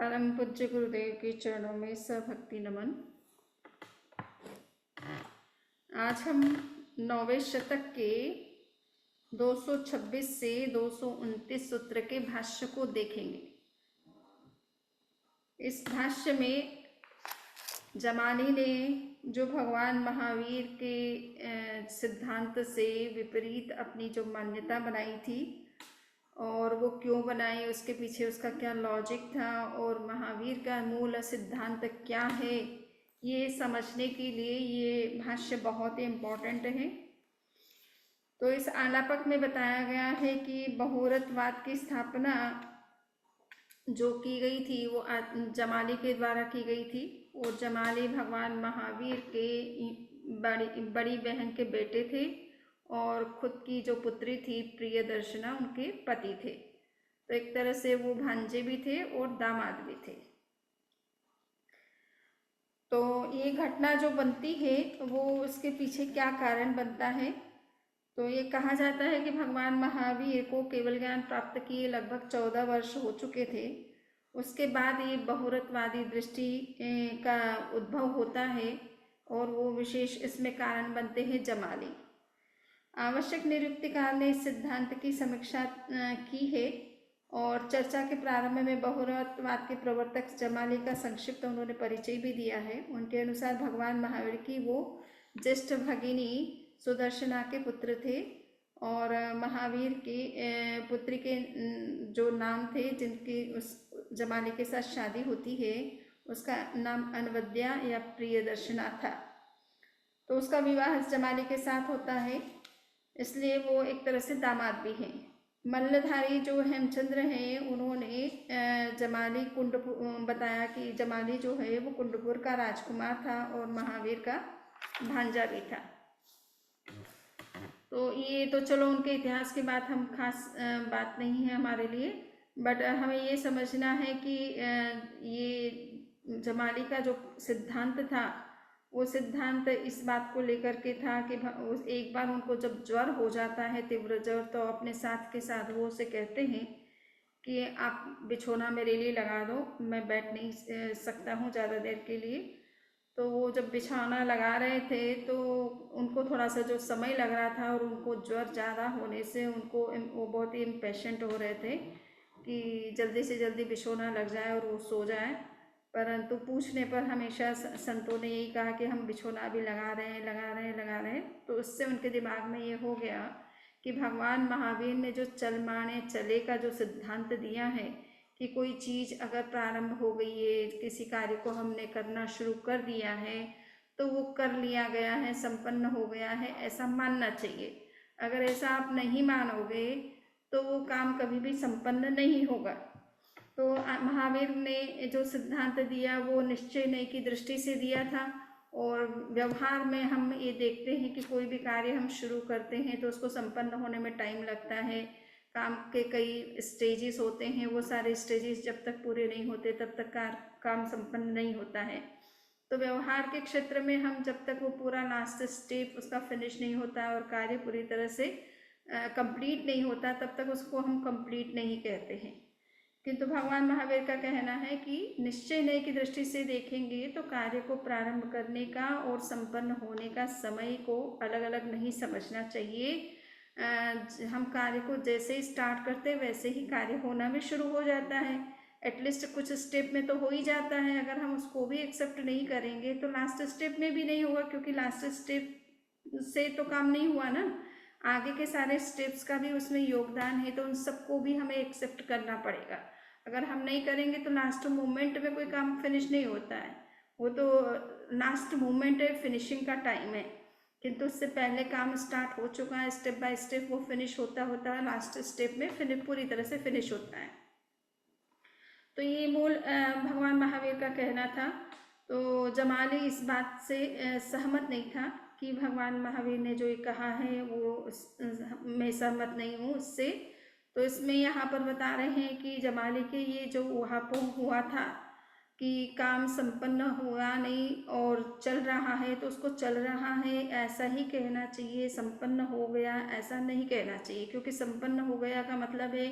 परम पूज्य गुरुदेव के चरणों में सभक्ति नमन। आज हम 9वें शतक के 226 से 229 सूत्र के भाष्य को देखेंगे। इस भाष्य में जमानी ने जो भगवान महावीर के सिद्धांत से विपरीत अपनी जो मान्यता बनाई थी और वो क्यों बनाई, उसके पीछे उसका क्या लॉजिक था और महावीर का मूल सिद्धांत क्या है, ये समझने के लिए ये भाष्य बहुत ही इम्पोर्टेंट है। तो इस आलापक में बताया गया है कि बहुरतवाद की स्थापना जो की गई थी वो जमाली के द्वारा की गई थी और जमाली भगवान महावीर के बड़ी बहन के बेटे थे और खुद की जो पुत्री थी प्रियदर्शना उनके पति थे। तो एक तरह से वो भांजे भी थे और दामाद भी थे। तो ये घटना जो बनती है वो उसके पीछे क्या कारण बनता है, तो ये कहा जाता है कि भगवान महावीर को केवल ज्ञान प्राप्त किए लगभग 14 वर्ष हो चुके थे। उसके बाद ये बहुरतवादी दृष्टि का उद्भव होता है और वो विशेष इसमें कारण बनते हैं जमाली। आवश्यक निरुक्तिकार ने इस सिद्धांत की समीक्षा की है और चर्चा के प्रारंभ में बहुरतवाद के प्रवर्तक जमाली का संक्षिप्त उन्होंने परिचय भी दिया है। उनके अनुसार भगवान महावीर की वो ज्येष्ठ भगिनी सुदर्शना के पुत्र थे और महावीर की पुत्री के जो नाम थे जिनकी उस जमाली के साथ शादी होती है उसका नाम अनवद्या या प्रियदर्शना था। तो उसका विवाह जमाली के साथ होता है, इसलिए वो एक तरह से दामाद भी हैं। मल्लधारी जो हेमचंद्र हैं उन्होंने जमाली बताया कि जमाली जो है वो कुंडपुर का राजकुमार था और महावीर का भांजा भी था। तो ये तो चलो उनके इतिहास की बात हम खास बात नहीं है हमारे लिए, बट हमें ये समझना है कि ये जमाली का जो सिद्धांत था वो सिद्धांत इस बात को लेकर के था कि एक बार उनको जब ज्वर हो जाता है, तीव्र ज्वर, तो अपने साथ के साधुओं से कहते हैं कि आप बिछोना मेरे लिए लगा दो, मैं बैठ नहीं सकता हूँ ज़्यादा देर के लिए। तो वो जब बिछाना लगा रहे थे तो उनको थोड़ा सा जो समय लग रहा था और उनको ज्वर ज़्यादा होने से उनको वो बहुत ही इम्पेशेंट हो रहे थे कि जल्दी से जल्दी बिछोना लग जाए और वो सो जाए। परंतु पूछने पर हमेशा संतों ने यही कहा कि हम बिछोना भी लगा रहे हैं। तो उससे उनके दिमाग में ये हो गया कि भगवान महावीर ने जो चल माने चले का जो सिद्धांत दिया है कि कोई चीज़ अगर प्रारंभ हो गई है, किसी कार्य को हमने करना शुरू कर दिया है तो वो कर लिया गया है, संपन्न हो गया है, ऐसा मानना चाहिए। अगर ऐसा आप नहीं मानोगे तो वो काम कभी भी संपन्न नहीं होगा। तो महावीर ने जो सिद्धांत दिया वो निश्चय नहीं की दृष्टि से दिया था और व्यवहार में हम ये देखते हैं कि कोई भी कार्य हम शुरू करते हैं तो उसको संपन्न होने में टाइम लगता है। काम के कई स्टेजेस होते हैं, वो सारे स्टेजेस जब तक पूरे नहीं होते तब तक काम संपन्न नहीं होता है। तो व्यवहार के क्षेत्र में हम जब तक वो पूरा लास्ट स्टेप उसका फिनिश नहीं होता और कार्य पूरी तरह से कंप्लीट नहीं होता तब तक उसको हम कंप्लीट नहीं कहते हैं। किंतु भगवान महावीर का कहना है कि निश्चय नय की दृष्टि से देखेंगे तो कार्य को प्रारंभ करने का और संपन्न होने का समय को अलग अलग नहीं समझना चाहिए। हम कार्य को जैसे ही स्टार्ट करते वैसे ही कार्य होना भी शुरू हो जाता है। एटलीस्ट कुछ स्टेप में तो हो ही जाता है। अगर हम उसको भी एक्सेप्ट नहीं करेंगे तो लास्ट स्टेप में भी नहीं होगा, क्योंकि लास्ट स्टेप से तो काम नहीं हुआ ना, आगे के सारे स्टेप्स का भी उसमें योगदान है, तो उन सबको भी हमें एक्सेप्ट करना पड़ेगा। अगर हम नहीं करेंगे तो लास्ट मोमेंट में कोई काम फिनिश नहीं होता है। वो तो लास्ट मोमेंट है, फिनिशिंग का टाइम है, किंतु उससे पहले काम स्टार्ट हो चुका है। स्टेप बाय स्टेप वो फिनिश होता होता लास्ट स्टेप में पूरी तरह से फिनिश होता है। तो ये मूल भगवान महावीर का कहना था। तो जमाली इस बात से सहमत नहीं था कि भगवान महावीर ने जो ये कहा है वो मैं सहमत नहीं हूँ उससे। तो इसमें यहाँ पर बता रहे हैं कि जमाली के ये जो ऊहापोह हुआ था कि काम संपन्न हुआ नहीं और चल रहा है तो उसको चल रहा है ऐसा ही कहना चाहिए, संपन्न हो गया ऐसा नहीं कहना चाहिए, क्योंकि संपन्न हो गया का मतलब है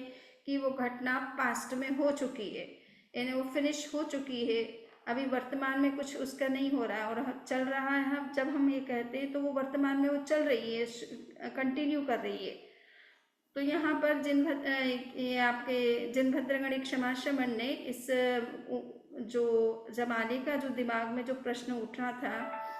कि वो घटना पास्ट में हो चुकी है। यानी वो फिनिश हो चुकी है, अभी वर्तमान में कुछ उसका नहीं हो रहा है और चल रहा है। हम जब हम ये कहते हैं तो वो वर्तमान में वो चल रही है, कंटिन्यू कर रही है। तो यहाँ पर ये आपके जिनभद्र गणित क्षमा श्रवण ने इस जो जमाने का जो दिमाग में जो प्रश्न उठ रहा था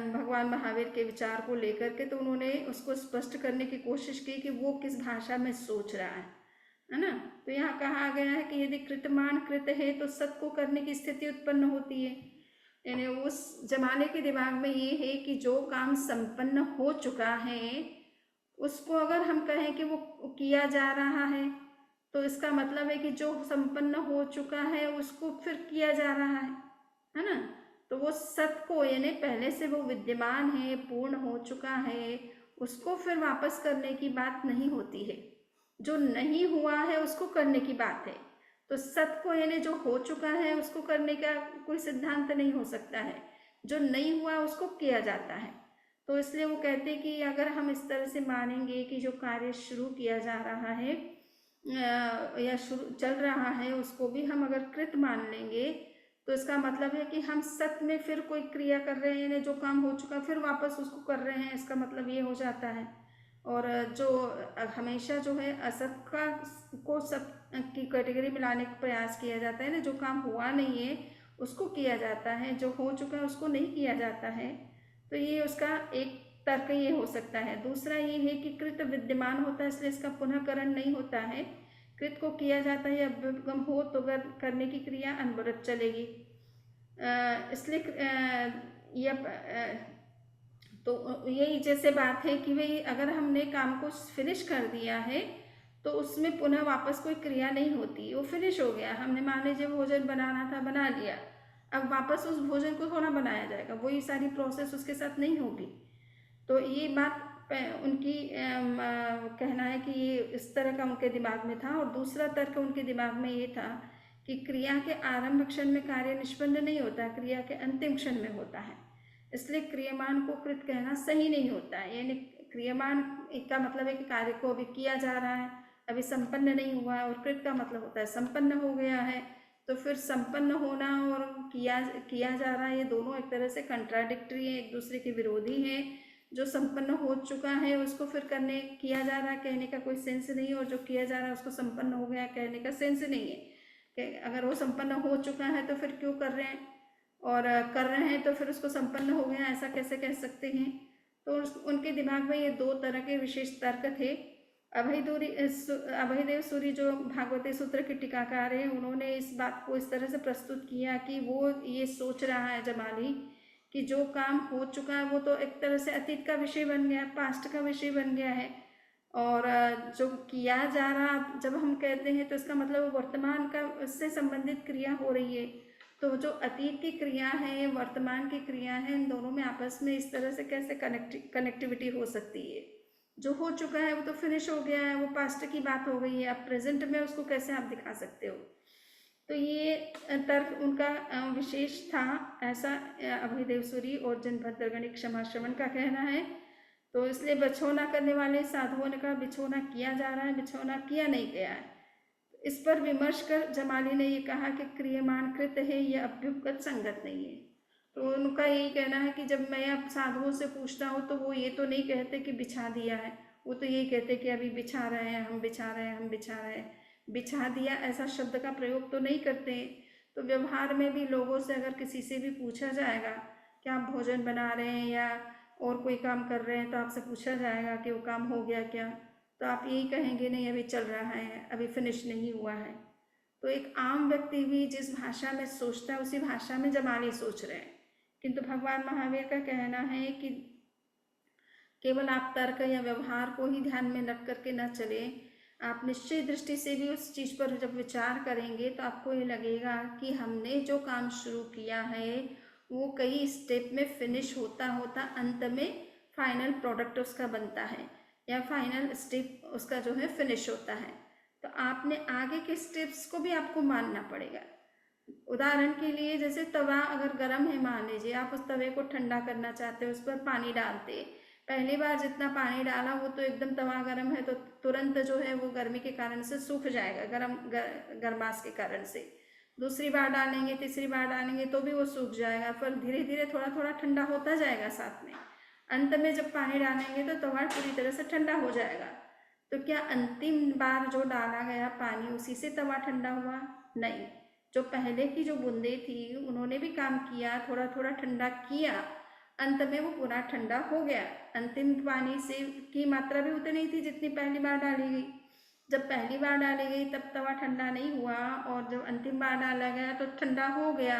भगवान महावीर के विचार को लेकर के, तो उन्होंने उसको स्पष्ट करने की कोशिश की कि वो किस भाषा में सोच रहा है ना। तो यहाँ कहा गया है कि यदि कृतमान कृत है तो सत को करने की स्थिति उत्पन्न होती है। यानी उस जमाने के दिमाग में ये है कि जो काम संपन्न हो चुका है उसको अगर हम कहें कि वो किया जा रहा है, तो इसका मतलब है कि जो संपन्न हो चुका है उसको फिर किया जा रहा है ना। तो वो सत को, यानी पहले से वो विद्यमान है, पूर्ण हो चुका है, उसको फिर वापस करने की बात नहीं होती है। जो नहीं हुआ है उसको करने की बात है। तो सत को, यानी जो हो चुका है उसको करने का कोई सिद्धांत नहीं हो सकता है, जो नहीं हुआ उसको किया जाता है। तो इसलिए वो कहते हैं कि अगर हम इस तरह से मानेंगे कि जो कार्य शुरू किया जा रहा है या शुरू चल रहा है उसको भी हम अगर कृत मान लेंगे, तो इसका मतलब है कि हम सत में फिर कोई क्रिया कर रहे हैं, यानी जो काम हो चुका फिर वापस उसको कर रहे हैं, इसका मतलब ये हो जाता है। और जो हमेशा जो है असत का को सत की कैटेगरी में लाने का प्रयास किया जाता है ना, जो काम हुआ नहीं है उसको किया जाता है, जो हो चुका है उसको नहीं किया जाता है। तो ये उसका एक तर्क ये हो सकता है। दूसरा ये है कि कृत विद्यमान होता है इसलिए इसका पुनःकरण नहीं होता है, कृत को किया जाता है, अभ्युपगम हो तो करने की क्रिया अनवरत चलेगी। इसलिए तो यही जैसे बात है कि भाई अगर हमने काम को फिनिश कर दिया है तो उसमें पुनः वापस कोई क्रिया नहीं होती, वो फिनिश हो गया। हमने मान लीजिए भोजन बनाना था, बना लिया, अब वापस उस भोजन को थोड़ा बनाया जाएगा, वही सारी प्रोसेस उसके साथ नहीं होगी। तो ये बात उनकी कहना है कि ये इस तरह का उनके दिमाग में था। और दूसरा तर्क उनके दिमाग में ये था कि क्रिया के आरंभ क्षण में कार्य निष्पन्न नहीं होता, क्रिया के अंतिम क्षण में होता है, इसलिए क्रियमान को कृत कहना सही नहीं होता है। यानी क्रियमान का मतलब है कि कार्य को अभी किया जा रहा है, अभी संपन्न नहीं हुआ है, और कृत का मतलब होता है संपन्न हो गया है। तो फिर संपन्न होना और किया जा रहा है, ये दोनों एक तरह से कंट्राडिक्टरी है, एक दूसरे के विरोधी हैं। जो संपन्न हो चुका है उसको फिर किया जा रहा है कहने का कोई सेंस नहीं है, और जो किया जा रहा है उसको संपन्न हो गया कहने का सेंस नहीं है। कि अगर वो संपन्न हो चुका है तो फिर क्यों कर रहे हैं, और कर रहे हैं तो फिर उसको संपन्न हो गया ऐसा कैसे कह सकते हैं। तो उनके दिमाग में ये दो तरह के विशेष तर्क थे। अभयदेव सूरी जो भागवती सूत्र के टीकाकार हैं, उन्होंने इस बात को इस तरह से प्रस्तुत किया कि वो ये सोच रहा है जमाली कि जो काम हो चुका है वो तो एक तरह से अतीत का विषय बन गया, पास्ट का विषय बन गया है, और जो किया जा रहा जब हम कहते हैं तो इसका मतलब वर्तमान का उससे संबंधित क्रिया हो रही है। तो जो अतीत की क्रिया है, वर्तमान की क्रिया है, इन दोनों में आपस में इस तरह से कैसे कनेक्टिविटी हो सकती है। जो हो चुका है वो तो फिनिश हो गया है, वो पास्ट की बात हो गई है, अब प्रेजेंट में उसको कैसे आप दिखा सकते हो। तो ये तर्क उनका विशेष था, ऐसा अभयदेव सूरी और जिनभद्र गणित क्षमा श्रवण का कहना है। तो इसलिए बिछौना करने वाले साधुओं ने कहा बिछौना किया जा रहा है, बिछौना किया नहीं गया है। इस पर विमर्श कर जमाली ने ये कहा कि क्रियमान कृत है, यह अभ्युपगत संगत नहीं है। तो उनका यही कहना है कि जब मैं अब साधुओं से पूछता हूँ तो वो ये तो नहीं कहते कि बिछा दिया है, वो तो यही कहते कि अभी बिछा रहे हैं, हम बिछा रहे हैं, हम बिछा रहे हैं। बिछा दिया ऐसा शब्द का प्रयोग तो नहीं करते। तो व्यवहार में भी लोगों से अगर किसी से भी पूछा जाएगा कि आप भोजन बना रहे हैं या और कोई काम कर रहे हैं, तो आपसे पूछा जाएगा कि वो काम हो गया क्या, तो आप यही कहेंगे नहीं अभी चल रहा है, अभी फिनिश नहीं हुआ है। तो एक आम व्यक्ति भी जिस भाषा में सोचता है उसी भाषा में जमाली सोच रहे हैं। किंतु भगवान महावीर का कहना है कि केवल आप तर्क या व्यवहार को ही ध्यान में रख करके न चले, आप निश्चय दृष्टि से भी उस चीज़ पर जब विचार करेंगे तो आपको ये लगेगा कि हमने जो काम शुरू किया है वो कई स्टेप में फिनिश होता होता अंत में फाइनल प्रोडक्ट उसका बनता है, या फाइनल स्टेप उसका जो है फिनिश होता है। तो आपने आगे के स्टेप्स को भी आपको मानना पड़ेगा। उदाहरण के लिए जैसे तवा अगर गर्म है, मान लीजिए आप उस तवे को ठंडा करना चाहते हो, उस पर पानी डालते, पहली बार जितना पानी डाला वो तो एकदम तवा गर्म है तो तुरंत जो है वो गर्मी के कारण से सूख जाएगा, गर्मास के कारण से। दूसरी बार डालेंगे, तीसरी बार डालेंगे तो भी वो सूख जाएगा, फिर धीरे धीरे थोड़ा थोड़ा ठंडा होता जाएगा साथ में। अंत में जब पानी डालेंगे तो तवा पूरी तरह से ठंडा हो जाएगा। तो क्या अंतिम बार जो डाला गया पानी उसी से तवा ठंडा हुआ? नहीं, जो पहले की जो बूंदें थी उन्होंने भी काम किया, थोड़ा थोड़ा ठंडा किया, अंत में वो पूरा ठंडा हो गया। अंतिम पानी से की मात्रा भी उतनी ही थी जितनी पहली बार डाली गई। जब पहली बार डाली गई तब तवा ठंडा नहीं हुआ, और जब अंतिम बार डाला गया तो ठंडा हो गया।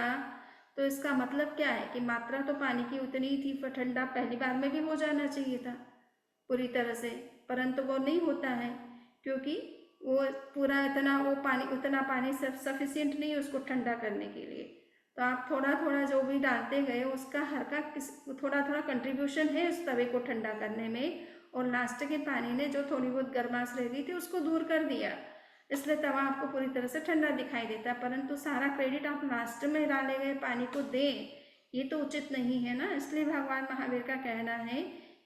तो इसका मतलब क्या है कि मात्रा तो पानी की उतनी ही थी, फिर ठंडा पहली बार में भी हो जाना चाहिए था पूरी तरह से, परंतु वो नहीं होता है, क्योंकि वो पूरा इतना वो पानी उतना पानी सफिशियंट नहीं है उसको ठंडा करने के लिए। तो आप थोड़ा थोड़ा जो भी डालते गए उसका हर का थोड़ा थोड़ा कंट्रीब्यूशन है उस तवे को ठंडा करने में, और लास्ट के पानी ने जो थोड़ी बहुत गर्माश रह गई थी उसको दूर कर दिया, इसलिए तवा आपको पूरी तरह से ठंडा दिखाई देता है। परंतु सारा क्रेडिट आप लास्ट में डाले गए पानी को दें, ये तो उचित नहीं है ना। इसलिए भगवान महावीर का कहना है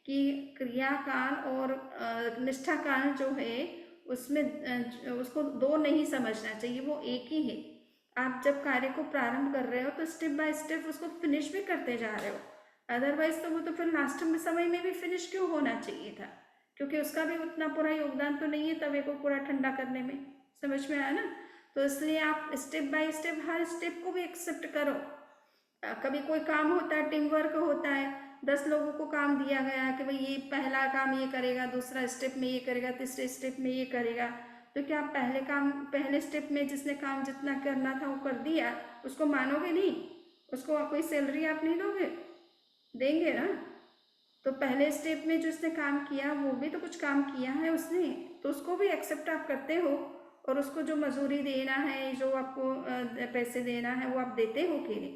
कि क्रियाकाल और निष्ठा काल जो है उसमें उसको दो नहीं समझना चाहिए, वो एक ही है। आप जब कार्य को प्रारंभ कर रहे हो तो स्टेप बाय स्टेप उसको फिनिश भी करते जा रहे हो, अदरवाइज तो वो तो फिर लास्ट में समय में भी फिनिश क्यों होना चाहिए था, क्योंकि उसका भी उतना पूरा योगदान तो नहीं है तवे को पूरा ठंडा करने में। समझ में आया ना? तो इसलिए आप step by step her step को भी एक्सेप्ट करो। कभी कोई काम होता है, टीम वर्क होता है, 10 लोगों को काम दिया गया है कि भाई ये पहला काम ये करेगा, दूसरा स्टेप में ये करेगा, तीसरे स्टेप में ये करेगा। तो क्या आप पहले स्टेप में जिसने काम जितना करना था वो कर दिया, उसको मानोगे नहीं? उसको कोई सैलरी आप नहीं दोगे? देंगे ना? तो पहले स्टेप में जो उसने काम किया वो भी तो कुछ काम किया है उसने, तो उसको भी एक्सेप्ट आप करते हो, और उसको जो मजूरी देना है, जो आपको पैसे देना है वो आप देते हो कि नहीं?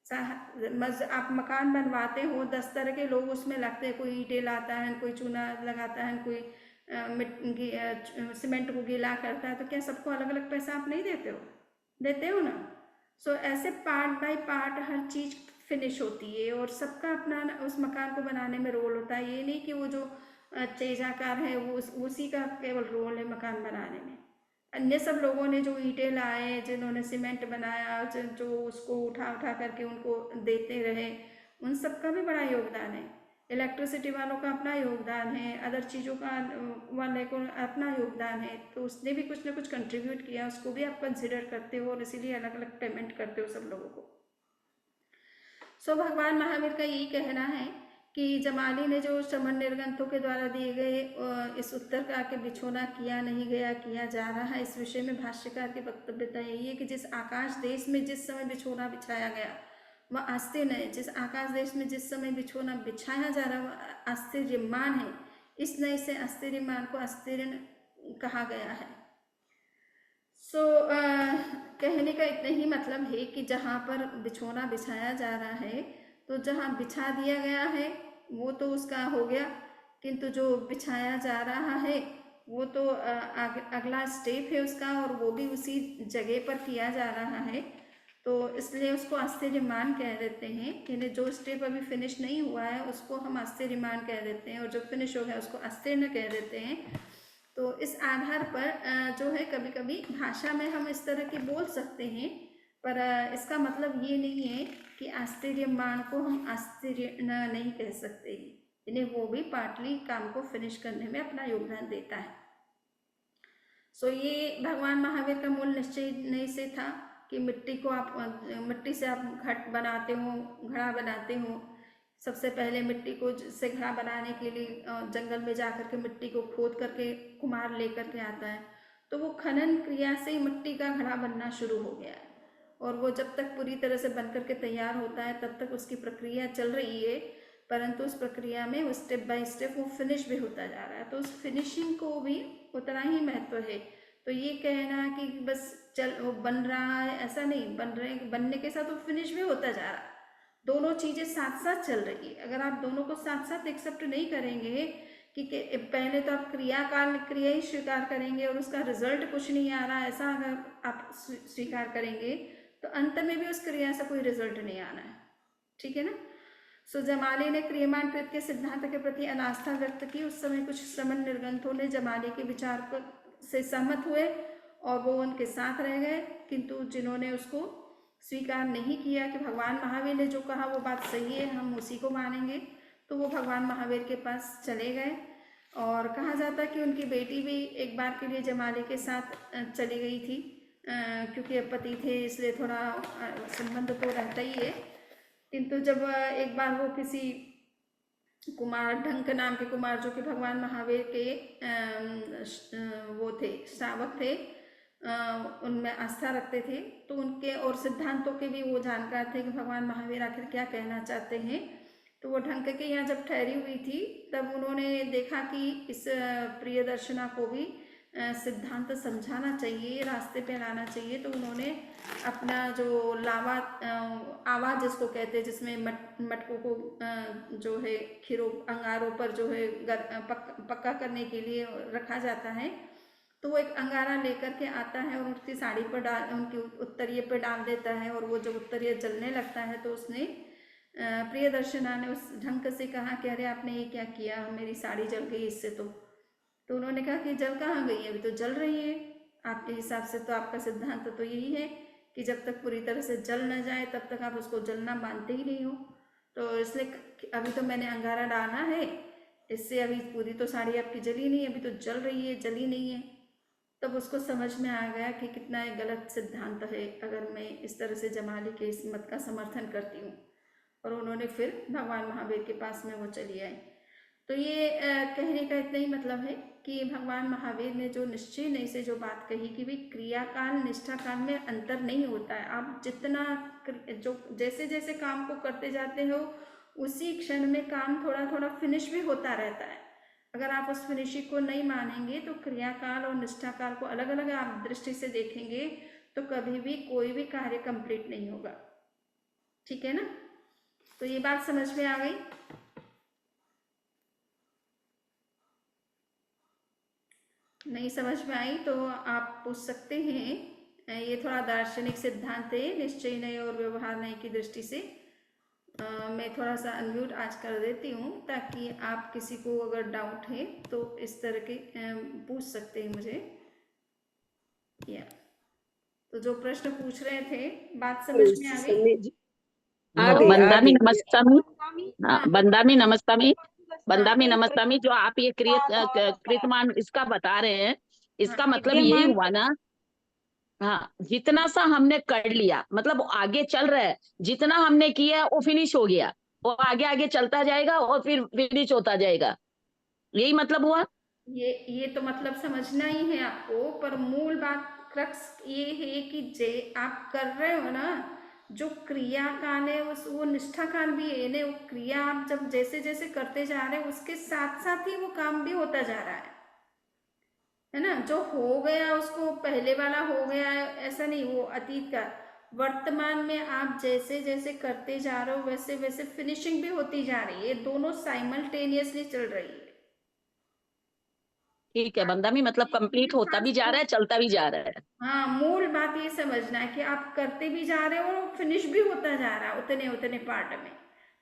आप मकान बनवाते हो, 10 तरह के लोग उसमें लगते हैं, कोई ईंटें लाता है, कोई चूना लगाता है, कोई सीमेंट को गीला करता है, तो क्या सबको अलग अलग पैसा आप नहीं देते हो? देते हो ना? सो ऐसे part by part her cheese finish होती है, और सबका अपना उस मकान को बनाने में रोल होता है। ये नहीं कि वो जो तेजाकार है वो उसी का केवल रोल है मकान बनाने में। अन्य सब लोगों ने जो ईंटें लाए, जिन्होंने सीमेंट बनाया, जो उसको उठा उठा करके उनको देते रहे, उन सब का भी बड़ा योगदान है। इलेक्ट्रिसिटी वालों का अपना योगदान है, अदर चीज़ों का वाले को अपना योगदान है, तो उसने भी कुछ ना कुछ कंट्रीब्यूट किया, उसको भी आप कंसिडर करते हो, और इसीलिए अलग अलग पेमेंट करते हो सब लोगों को। सो भगवान महावीर का यही कहना है कि जमाली ने जो श्रमण निर्गंथों के द्वारा दिए गए इस उत्तर का के बिछोना किया नहीं गया, किया जा रहा है, इस विषय में भाष्यकार की वक्तव्यता यही है कि जिस आकाश देश में जिस समय बिछोना बिछाया गया वह आश्चर्य है, जिस आकाश देश में जिस समय बिछोना बिछाया जा रहा वह आश्चर्यमान है, इस नए से आश्चर्यमान को आश्चर्य कहा गया है। कहने का इतना ही मतलब है कि जहाँ पर बिछोना बिछाया जा रहा है, तो जहाँ बिछा दिया गया है वो तो उसका हो गया, किंतु जो बिछाया जा रहा है वो तो अगला स्टेप है उसका, और वो भी उसी जगह पर किया जा रहा है। तो इसलिए उसको आश्चर्यमान कह देते हैं, यानी जो स्टेप अभी फिनिश नहीं हुआ है उसको हम आश्चर्यमान कह देते हैं, और जो फिनिश हो गया उसको आश्चर्य कह देते हैं। तो इस आधार पर जो है कभी कभी भाषा में हम इस तरह की बोल सकते हैं, पर इसका मतलब ये नहीं है कि आश्चर्यमान को हम आश्चर्य नहीं कह सकते, यानी वो भी पार्टली काम को फिनिश करने में अपना योगदान देता है। ये भगवान महावीर का मूल निश्चय नहीं से था कि मिट्टी से आप घट बनाते हो, घड़ा बनाते हो। सबसे पहले मिट्टी को से घड़ा बनाने के लिए जंगल में जा कर के मिट्टी को खोद करके कुम्हार लेकर के आता है, तो वो खनन क्रिया से ही मिट्टी का घड़ा बनना शुरू हो गया है, और वो जब तक पूरी तरह से बन करके तैयार होता है तब तक उसकी प्रक्रिया चल रही है, परंतु उस प्रक्रिया में वो स्टेप बाय स्टेप वो फिनिश भी होता जा रहा है, तो उस फिनिशिंग को भी उतना ही महत्व है। तो ये कहना कि बस वो बन रहा है, ऐसा नहीं, बनने के साथ वो फिनिश भी होता जा रहा है, दोनों चीज़ें साथ साथ चल रही है। अगर आप दोनों को साथ साथ एक्सेप्ट नहीं करेंगे कि पहले तो आप क्रिया ही स्वीकार करेंगे और उसका रिजल्ट कुछ नहीं आ रहा, ऐसा अगर आप स्वीकार करेंगे तो अंत में भी उस क्रिया से कोई रिजल्ट नहीं आना है। ठीक है ना? जमाली ने क्रियमान कृत के सिद्धांत के प्रति अनास्था व्यक्त की। उस समय कुछ श्रमण निर्गंथों ने जमाली के विचार से सहमत हुए और वो उनके साथ रह गए, किंतु जिन्होंने उसको स्वीकार नहीं किया कि भगवान महावीर ने जो कहा वो बात सही है, हम उसी को मानेंगे, तो वो भगवान महावीर के पास चले गए। और कहा जाता है कि उनकी बेटी भी एक बार के लिए जमाली के साथ चली गई थी, क्योंकि अब पति थे इसलिए थोड़ा संबंध तो रहता ही है। किंतु जब एक बार वो किसी कुमार, ढंक नाम के कुमार, जो कि भगवान महावीर के वो थे, श्रावक थे, उनमें आस्था रखते थे, तो उनके और सिद्धांतों के भी वो जानकार थे कि भगवान महावीर आखिर क्या कहना चाहते हैं। तो वो ढंक के यहाँ जब ठहरी हुई थी, तब उन्होंने देखा कि इस प्रियदर्शना को भी सिद्धांत समझाना चाहिए, रास्ते पे लाना चाहिए। तो उन्होंने अपना जो लावा आवाज जिसको कहते हैं, जिसमें मटकों को जो है खीरों अंगारों पर जो है पक्का करने के लिए रखा जाता है, तो वो एक अंगारा लेकर के आता है और उसकी साड़ी पर डाल, उनकी उत्तरीय पर डाल देता है, और वो जब उत्तरीय जलने लगता है तो उसने प्रियदर्शना ने उस ढंग से कहा कि अरे आपने ये क्या किया, मेरी साड़ी जल गई इससे। तो उन्होंने कहा कि जल कहाँ गई है, अभी तो जल रही है। आपके हिसाब से तो आपका सिद्धांत तो यही है कि जब तक पूरी तरह से जल न जाए तब तक आप उसको जलना मानते ही नहीं हो। तो इसलिए अभी तो मैंने अंगारा डाला है, इससे अभी पूरी तो साड़ी आपकी जली नहीं, अभी तो जल रही है, जली नहीं है। तब उसको समझ में आ गया कि कितना एक गलत सिद्धांत है अगर मैं इस तरह से जमाली के इस मत का समर्थन करती हूँ। और उन्होंने फिर भगवान महावीर के पास में वो चली आई। तो ये कहने का इतना ही मतलब है कि भगवान महावीर ने जो निश्चय नहीं से जो बात कही कि भी क्रियाकाल निष्ठा काल में अंतर नहीं होता है। आप जितना जो जैसे जैसे काम को करते जाते हो, उसी क्षण में काम थोड़ा थोड़ा फिनिश भी होता रहता है। अगर आप उस फिनिशिंग को नहीं मानेंगे तो क्रियाकाल और निष्ठा काल को अलग अलग आप दृष्टि से देखेंगे तो कभी भी कोई भी कार्य कंप्लीट नहीं होगा। ठीक है ना? तो ये बात समझ में आ गई? नहीं समझ में आई तो आप पूछ सकते हैं। ये थोड़ा दार्शनिक सिद्धांत है, निश्चय नहीं और व्यवहार नहीं की दृष्टि से। मैं थोड़ा सा अनम्यूट आज कर देती हूँ ताकि आप किसी को अगर डाउट है तो इस तरह के पूछ सकते हैं मुझे। या तो जो प्रश्न पूछ रहे थे, बात समझ में आ गई? बंदामी नमस्तामी, बंदामी नमस्तामी, बंदामी नमस्तामी। जो आप ये कृतमान इसका बता रहे हैं, इसका मतलब यही हुआ ना? हाँ, जितना सा हमने कर लिया मतलब आगे चल रहा है, जितना हमने किया वो फिनिश हो गया, वो आगे आगे चलता जाएगा और फिर फिनिश होता जाएगा, यही मतलब हुआ। ये तो मतलब समझना ही है आपको, पर मूल बात क्रक्स ये है कि जे आप कर रहे हो ना, जो क्रिया काल है उस वो निष्ठा काल भी है ना। वो क्रिया आप जब जैसे जैसे करते जा रहे हो उसके साथ साथ ही वो काम भी होता जा रहा है ना। जो हो गया उसको पहले वाला हो गया ऐसा नहीं, वो अतीत का। वर्तमान में आप जैसे जैसे करते जा रहे हो वैसे वैसे फिनिशिंग भी होती जा रही है, दोनों साइमल्टेनियसली चल रही है। ठीक है बंदामी, मतलब कंप्लीट होता भी जा रहा है, चलता भी जा रहा है। हाँ, मूल बात ये समझना है कि आप करते भी जा रहे हो और फिनिश भी होता जा रहा है उतने उतने पार्ट में।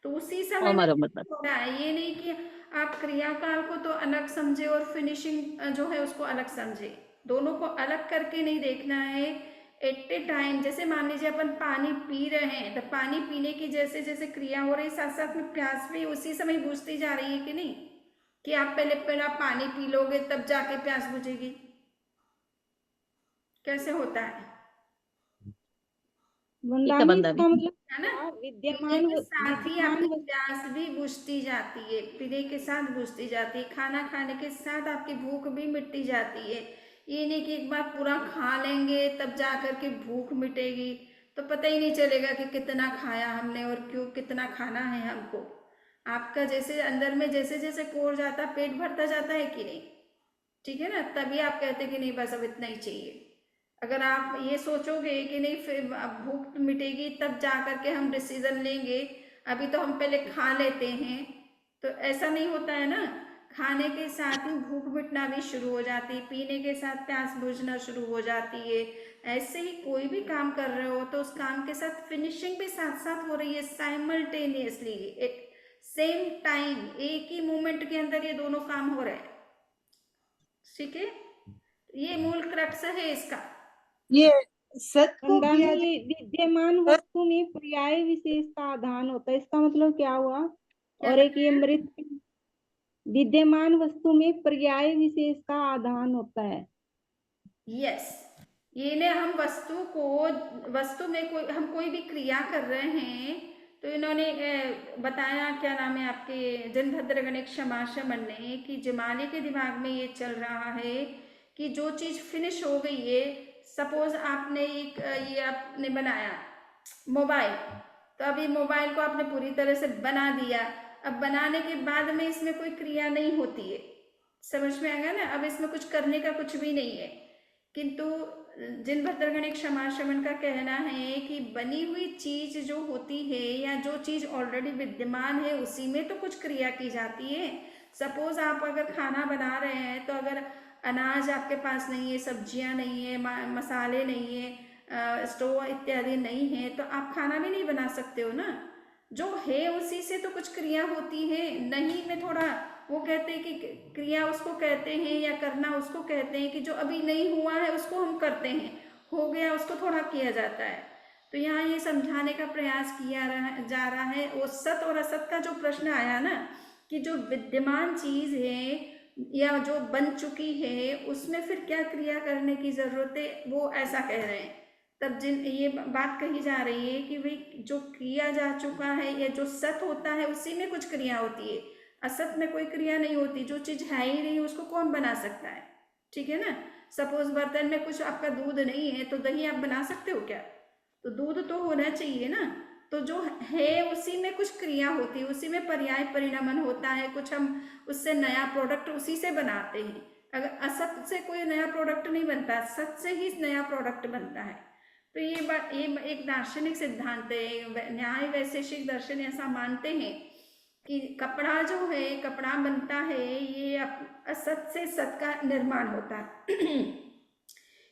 तो उसी समय में मतलब हो रहा है, ये नहीं कि आप क्रियाकाल को तो अलग समझे और फिनिशिंग जो है उसको अलग समझे। दोनों को अलग करके नहीं देखना है। एट ए टाइम, जैसे मान लीजिए अपन पानी पी रहे हैं, तो पानी पीने की जैसे जैसे क्रिया हो रही है साथ साथ में प्यास भी उसी समय बुझती जा रही है कि नहीं? कि आप पहले पहले आप पानी पी लोगे तब जाके प्यास बुझेगी? कैसे होता है? ठीक है बंदामी, है ना? पीने के साथ ही आपकी प्यास भी बुझती जाती है, पीने के साथ बुझती जाती है, खाना खाने के साथ आपकी भूख भी मिटती जाती है। ये नहीं कि एक बार पूरा खा लेंगे तब जा कर के भूख मिटेगी, तो पता ही नहीं चलेगा कि कितना खाया हमने और क्यों कितना खाना है हमको। आपका जैसे अंदर में जैसे जैसे कोर जाता पेट भरता जाता है कि नहीं? ठीक है ना? तभी आप कहते कि नहीं बस अब इतना ही चाहिए। अगर आप ये सोचोगे कि नहीं फिर अब भूख मिटेगी तब जा करके हम डिसीजन लेंगे, अभी तो हम पहले खा लेते हैं, तो ऐसा नहीं होता है ना। खाने के साथ ही भूख मिटना भी शुरू हो जाती है, पीने के साथ प्यास बुझना शुरू हो जाती है। ऐसे ही कोई भी काम कर रहे हो तो उस काम के साथ फिनिशिंग भी साथ साथ हो रही है, साइमल्टेनियसली, एक सेम टाइम, एक ही मोमेंट के अंदर ये दोनों काम हो रहे हैं। ठीक है? ये मूल क्रक्स है इसका। ये सत को मंदानी, किया ये विद्यमान वस्तु में पर्याय विशेष का आधान होता है, इसका मतलब क्या हुआ? क्या और एक ये बताया? मृत विद्यमान वस्तु में पर्याय विशेष का आधान होता है। यस, ये ने हम वस्तु में हम कोई भी क्रिया कर रहे हैं तो इन्होंने बताया, क्या नाम है आपके जिनभद्र गणेश क्षमाशमन ने, कि जमाली के दिमाग में ये चल रहा है कि जो चीज़ फिनिश हो गई है, सपोज आपने ये आपने बनाया मोबाइल, तो अभी मोबाइल को आपने पूरी तरह से बना दिया, अब बनाने के बाद में इसमें कोई क्रिया नहीं होती है, समझ में आ गया ना? अब इसमें कुछ करने का कुछ भी नहीं है। किंतु जिनभद्र गणेश क्षमाशमन का कहना है कि बनी हुई चीज जो होती है या जो चीज ऑलरेडी विद्यमान है उसी में तो कुछ क्रिया की जाती है। सपोज आप अगर खाना बना रहे हैं तो अगर अनाज आपके पास नहीं है, सब्जियां नहीं है, मसाले नहीं है, स्टोव इत्यादि नहीं है, तो आप खाना भी नहीं बना सकते हो ना। जो है उसी से तो कुछ क्रिया होती है। नहीं में थोड़ा वो कहते हैं कि क्रिया उसको कहते हैं या करना उसको कहते हैं कि जो अभी नहीं हुआ है उसको हम करते हैं, हो गया उसको थोड़ा किया जाता है। तो यहाँ ये समझाने का प्रयास किया जा रहा है। वो सत और असत का जो प्रश्न आया ना, कि जो विद्यमान चीज है या जो बन चुकी है उसमें फिर क्या क्रिया करने की जरूरत है, वो ऐसा कह रहे हैं। तब ये बात कही जा रही है कि भाई जो किया जा चुका है या जो सत होता है उसी में कुछ क्रिया होती है, असत में कोई क्रिया नहीं होती। जो चीज है ही नहीं उसको कौन बना सकता है? ठीक है ना? सपोज बर्तन में कुछ आपका दूध नहीं है तो दही आप बना सकते हो क्या? तो दूध तो होना चाहिए ना। तो जो है उसी में कुछ क्रिया होती है, उसी में पर्याय परिणमन होता है, कुछ हम उससे नया प्रोडक्ट उसी से बनाते हैं। अगर असत से कोई नया प्रोडक्ट नहीं बनता, सत से ही नया प्रोडक्ट बनता है। तो ये एक दार्शनिक सिद्धांत है। न्याय वैशेषिक दर्शन ऐसा मानते हैं कि कपड़ा जो है, कपड़ा बनता है ये असत से सत का निर्माण होता है।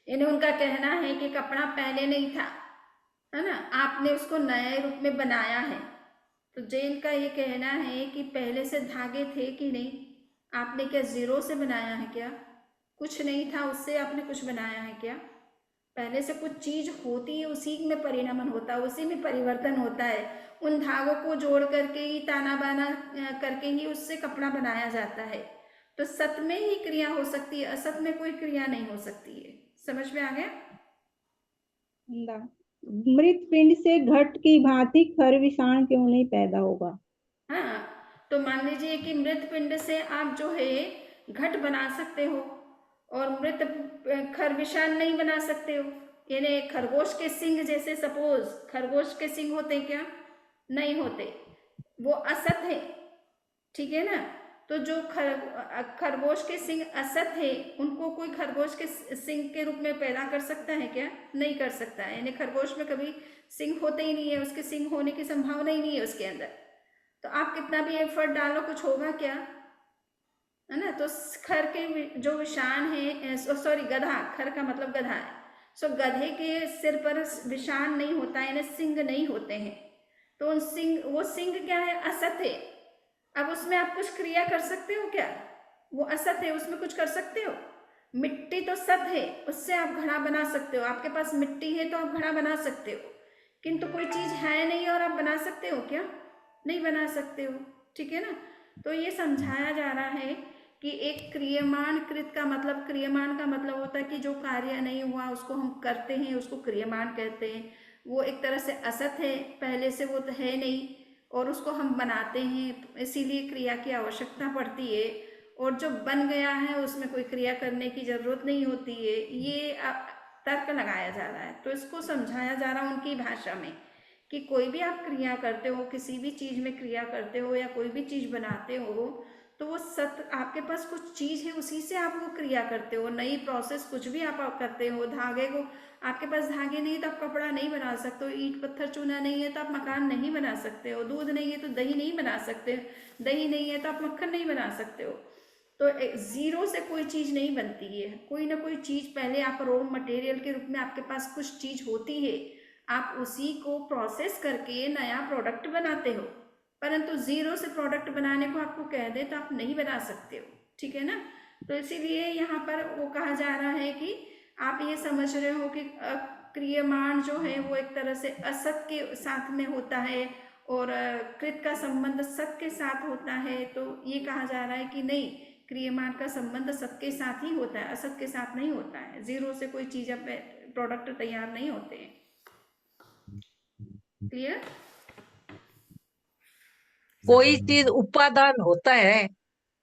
इन्हें उनका कहना है कि कपड़ा पहले नहीं था, है ना, आपने उसको नए रूप में बनाया है। तो जैन का ये कहना है कि पहले से धागे थे कि नहीं, आपने क्या जीरो से बनाया है क्या? कुछ नहीं था उससे आपने कुछ बनाया है क्या? पहले से कुछ चीज होती है, उसी में परिणमन होता है, उसी में परिवर्तन होता है। उन धागों को जोड़ करके ही, ताना बाना करके ही उससे कपड़ा बनाया जाता है। तो सत में ही क्रिया हो सकती है, असत में कोई क्रिया नहीं हो सकती है। समझ में आ गया? मृत पिंड से घट की भांति खर विषाण क्यों नहीं पैदा होगा? हाँ, तो मान लीजिए कि मृत पिंड से आप जो है घट बना सकते हो और मृत खरविषाण नहीं बना सकते हो। यानी खरगोश के सिंग जैसे, सपोज खरगोश के सिंग होते क्या? नहीं होते, वो असत है। ठीक है ना? तो जो खरगोश के सिंग असत है, उनको कोई खरगोश के सिंग के रूप में पैदा कर सकता है क्या? नहीं कर सकता है। यानी खरगोश में कभी सिंग होते ही नहीं है, उसके सिंग होने की संभावना ही नहीं है उसके अंदर। तो आप कितना भी एफर्ट डालो कुछ होगा क्या? है ना? तो खर के जो विषाण है, सॉरी गधा, खर का मतलब गधा है। सो गधे के सिर पर विषाण नहीं होता है, यानी सिंग नहीं होते हैं। तो उन सिंग, वो सिंग क्या है? असत है। अब उसमें आप कुछ क्रिया कर सकते हो क्या? वो असत है, उसमें कुछ कर सकते हो? मिट्टी तो सत है, उससे आप घड़ा बना सकते हो। आपके पास मिट्टी है तो आप घड़ा बना सकते हो, किंतु कोई चीज है नहीं और आप बना सकते हो क्या? नहीं बना सकते हो। ठीक है ना? तो ये समझाया जा रहा है कि एक क्रियमाण कृत का मतलब, क्रियमाण का मतलब होता है कि जो कार्य नहीं हुआ उसको हम करते हैं, उसको क्रियमाण कहते हैं। वो एक तरह से असत है, पहले से वो तो है नहीं और उसको हम बनाते हैं, इसीलिए क्रिया की आवश्यकता पड़ती है। और जो बन गया है उसमें कोई क्रिया करने की जरूरत नहीं होती है। ये तर्क लगाया जा रहा है। तो इसको समझाया जा रहा है उनकी भाषा में कि कोई भी आप क्रिया करते हो, किसी भी चीज में क्रिया करते हो या कोई भी चीज बनाते हो, तो वो सत, आपके पास कुछ चीज है उसी से आप वो क्रिया करते हो। नई प्रोसेस कुछ भी आप करते हो। धागे को, आपके पास धागे नहीं तो आप कपड़ा नहीं बना सकते हो, ईंट पत्थर चूना नहीं है तो आप मकान नहीं बना सकते हो, दूध नहीं है तो दही नहीं बना सकते, दही नहीं है तो आप मक्खन नहीं बना सकते हो। तो जीरो से कोई चीज नहीं बनती है, कोई ना कोई चीज पहले आप रॉ मटेरियल के रूप में आपके पास कुछ चीज होती है, आप उसी को प्रोसेस करके नया प्रोडक्ट बनाते हो। परंतु जीरो से प्रोडक्ट बनाने को आपको कह दे तो आप नहीं बना सकते हो। ठीक है ना? तो इसीलिए यहाँ पर वो कहा जा रहा है कि आप ये समझ रहे हो कि क्रियमाण जो है वो एक तरह से असत के साथ में होता है और कृत का संबंध सत के साथ होता है। तो ये कहा जा रहा है कि नहीं, क्रियमाण का संबंध सत के साथ ही होता है, असत के साथ नहीं होता है। जीरो से कोई चीज प्रोडक्ट तैयार नहीं होते हैं। क्लियर? कोई चीज उपादान होता है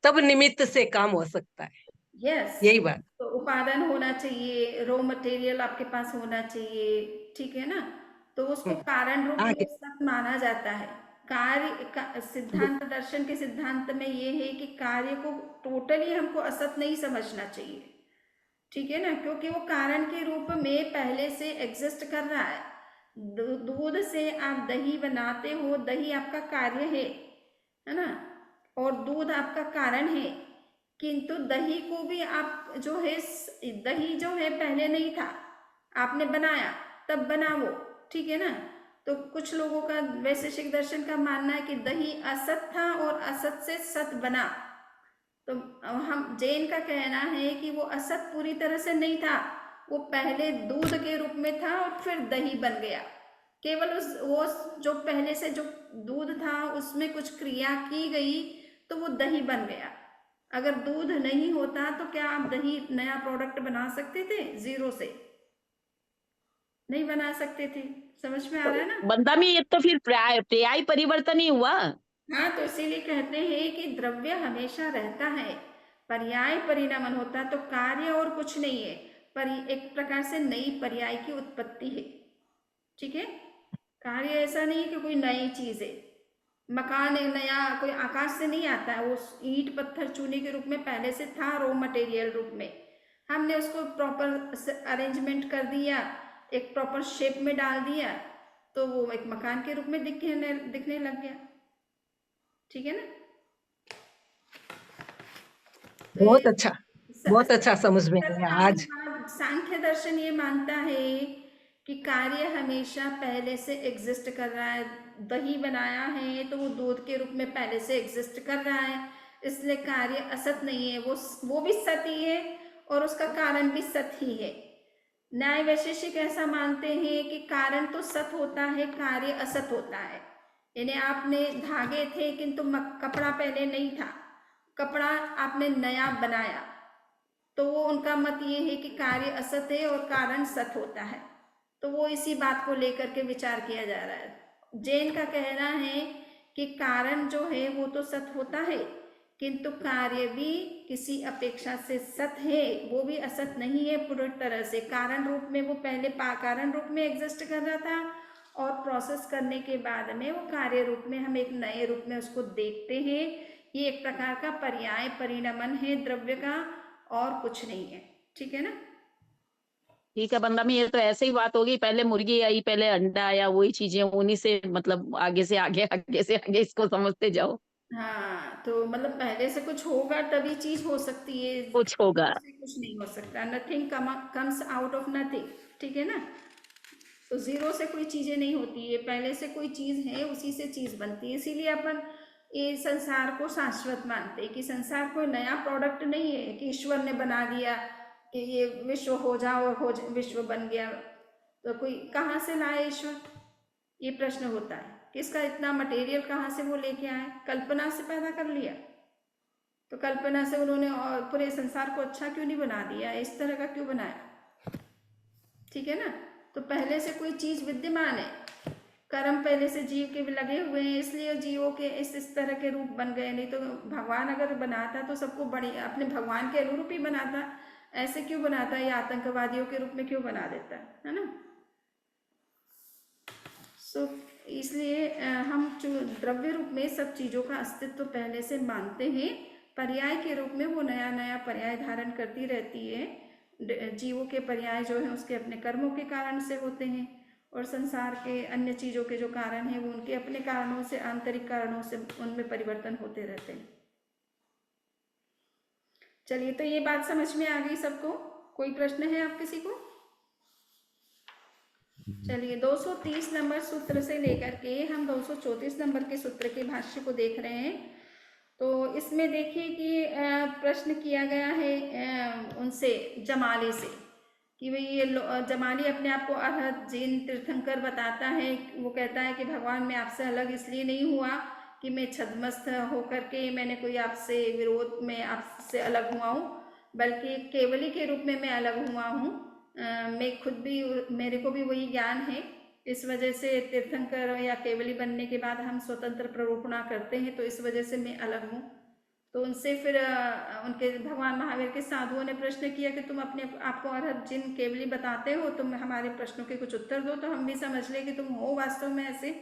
तब निमित्त से काम हो सकता है, यस, यही बात। तो उपादान होना चाहिए, रॉ मटेरियल आपके पास होना चाहिए, ठीक है ना? तो उसको कारण रूप में आगे सत माना जाता है। सिद्धांत दर्शन के सिद्धांत में ये है कि कार्य को टोटली हमको असत नहीं समझना चाहिए, ठीक है ना? क्योंकि वो कारण के रूप में पहले से एग्जिस्ट कर रहा है। दूध से आप दही बनाते हो, दही आपका कार्य है ना? और दूध आपका कारण है। किंतु दही को भी आप जो है, दही जो है पहले नहीं था, आपने बनाया तब बना वो, ठीक है ना? तो कुछ लोगों का वैशेषिक दर्शन का मानना है कि दही असत था और असत से सत बना। तो हम जैन का कहना है कि वो असत पूरी तरह से नहीं था, वो पहले दूध के रूप में था और फिर दही बन गया। केवल वो जो पहले से जो दूध था उसमें कुछ क्रिया की गई तो वो दही बन गया। अगर दूध नहीं होता तो क्या आप दही नया प्रोडक्ट बना सकते थे? जीरो से नहीं बना सकते थे। समझ में आ रहा है ना? बंदा में ये तो फिर पर्याय परिवर्तन ही हुआ। हाँ, तो इसीलिए कहते हैं कि द्रव्य हमेशा रहता है, पर्याय परिणमन होता है। तो कार्य और कुछ नहीं है, पर एक प्रकार से नई पर्याय की उत्पत्ति है, ठीक है? कार्य ऐसा नहीं है कि कोई नई चीज है। मकान एक नया कोई आकाश से नहीं आता है, वो ईंट पत्थर चूने के रूप में पहले से था, रॉ मटेरियल रूप में। हमने उसको प्रॉपर अरेंजमेंट कर दिया, एक प्रॉपर शेप में डाल दिया, तो वो एक मकान के रूप में दिखने लग गया, ठीक है ना? तो बहुत अच्छा, बहुत स- अच्छा समझ में आया आज। सांख्य दर्शन ये मानता है कि कार्य हमेशा पहले से एग्जिस्ट कर रहा है। दही बनाया है तो वो दूध के रूप में पहले से एग्जिस्ट कर रहा है, इसलिए कार्य असत नहीं है, वो भी सत ही है और उसका कारण भी सत ही है। न्याय वैशेषिक ऐसा मानते हैं कि कारण तो सत होता है, कार्य असत होता है। यानी आपने धागे थे किंतु कपड़ा पहले नहीं था, कपड़ा आपने नया बनाया, तो वो उनका मत ये है कि कार्य असत है और कारण सत होता है। तो वो इसी बात को लेकर के विचार किया जा रहा है। जैन का कहना है कि कारण जो है वो तो सत होता है, किंतु कार्य भी किसी अपेक्षा से सत है, वो भी असत नहीं है पूरी तरह से। कारण रूप में वो पहले कारण रूप में एग्जिस्ट कर रहा था और प्रोसेस करने के बाद में वो कार्य रूप में हम एक नए रूप में उसको देखते हैं। ये एक प्रकार का पर्याय परिणमन है द्रव्य का, और कुछ नहीं है, ठीक है ना? ठीक है बंदा में, ये तो ऐसे ही बात होगी, पहले मुर्गी आई, पहले अंडा आया, वही चीजें उन्हीं से, मतलब आगे से आगे, आगे से आगे इसको समझते जाओ। हाँ, तो मतलब पहले से कुछ होगा तभी चीज हो सकती है, कुछ होगा। से कुछ नहीं हो सकता। Nothing comes out of nothing, ठीक है ना? तो जीरो से कोई चीजें नहीं होती है, पहले से कोई चीज है उसी से चीज बनती है। इसीलिए अपन ये संसार को शाश्वत मानते हैं कि संसार कोई नया प्रोडक्ट नहीं है कि ईश्वर ने बना दिया कि ये विश्व हो जाओ और विश्व बन गया। तो कोई कहाँ से लाए ईश्वर, ये प्रश्न होता है कि इसका इतना मटेरियल कहाँ से वो लेके आए? कल्पना से पैदा कर लिया? तो कल्पना से उन्होंने और पूरे संसार को अच्छा क्यों नहीं बना दिया, इस तरह का क्यों बनाया? ठीक है ना? तो पहले से कोई चीज विद्यमान है, कर्म पहले से जीव के भी लगे हुए हैं, इसलिए जीवों के इस तरह के रूप बन गए। नहीं तो भगवान अगर बनाता तो सबको बढ़िया अपने भगवान के अनुरूप ही बनाता, ऐसे क्यों बनाता? या आतंकवादियों के रूप में क्यों बना देता है ना? सो इसलिए हम जो द्रव्य रूप में सब चीजों का अस्तित्व पहले से मानते हैं, पर्याय के रूप में वो नया नया पर्याय धारण करती रहती है। जीवों के पर्याय जो है उसके अपने कर्मों के कारण से होते हैं, और संसार के अन्य चीजों के जो कारण है वो उनके अपने कारणों से, आंतरिक कारणों से उनमें परिवर्तन होते रहते हैं। चलिए, तो ये बात समझ में आ गई सबको? कोई प्रश्न है आप किसी को? चलिए, 230 नंबर सूत्र से लेकर के हम 234 नंबर के सूत्र के भाष्य को देख रहे हैं। तो इसमें देखिए कि प्रश्न किया गया है उनसे, जमाली से, कि भाई ये जमाली अपने आप को अरहत जिन तीर्थंकर बताता है। वो कहता है कि भगवान मैं आपसे अलग इसलिए नहीं हुआ कि मैं छद्मस्त होकर के मैंने कोई आपसे विरोध में आपसे अलग हुआ हूँ, बल्कि केवली के रूप में मैं अलग हुआ हूँ। मैं खुद भी, मेरे को भी वही ज्ञान है। इस वजह से तीर्थंकर या केवली बनने के बाद हम स्वतंत्र प्ररूपणा करते हैं, तो इस वजह से मैं अलग हूँ। तो उनसे फिर उनके भगवान महावीर के साधुओं ने प्रश्न किया कि तुम अपने आप को अरहत जिन केवली बताते हो, तुम हमारे प्रश्नों के कुछ उत्तर दो तो हम भी समझ ले कि तुम हो वास्तव में ऐसे।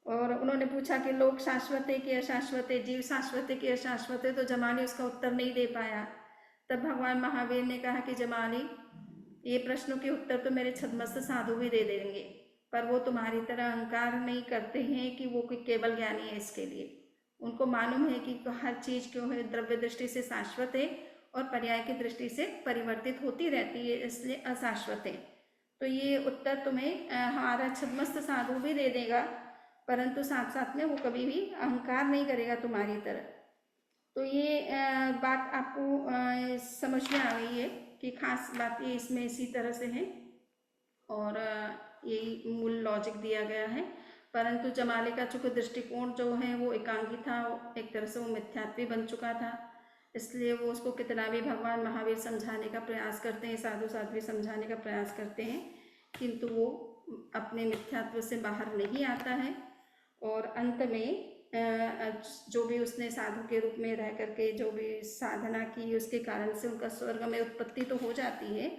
और उन्होंने पूछा कि लोक शाश्वत है कि अशाश्वत है, जीव शाश्वत है कि अशाश्वत है, तो जमाली उसका उत्तर नहीं दे पाया। तब भगवान महावीर ने कहा कि जमाली, ये प्रश्नों के उत्तर तो मेरे छद्मस्त साधु भी दे देंगे, पर वो तुम्हारी तरह अहंकार नहीं करते हैं कि वो कोई केवल ज्ञानी है। इसके लिए उनको मालूम है कि हर चीज क्यों है, द्रव्य दृष्टि से शाश्वत है और पर्याय की दृष्टि से परिवर्तित होती रहती है, इसलिए अशाश्वत है। तो ये उत्तर तुम्हें हमारा छद्मस्त साधु भी दे देगा, परंतु साथ साथ में वो कभी भी अहंकार नहीं करेगा तुम्हारी तरह। तो ये बात आपको समझ में आ गई है कि खास बात ये इसमें इसी तरह से है, और यही मूल लॉजिक दिया गया है। परंतु जमाले का चूंकि दृष्टिकोण जो है वो एकांगी था, एक तरह से वो मिथ्यात्वी बन चुका था, इसलिए वो उसको कितना भी भगवान महावीर समझाने का प्रयास करते हैं, साधु साध्वी समझाने का प्रयास करते हैं, किंतु वो अपने मिथ्यात्व से बाहर नहीं आता है। और अंत में जो भी उसने साधु के रूप में रह करके जो भी साधना की, उसके कारण से उनका स्वर्ग में उत्पत्ति तो हो जाती है,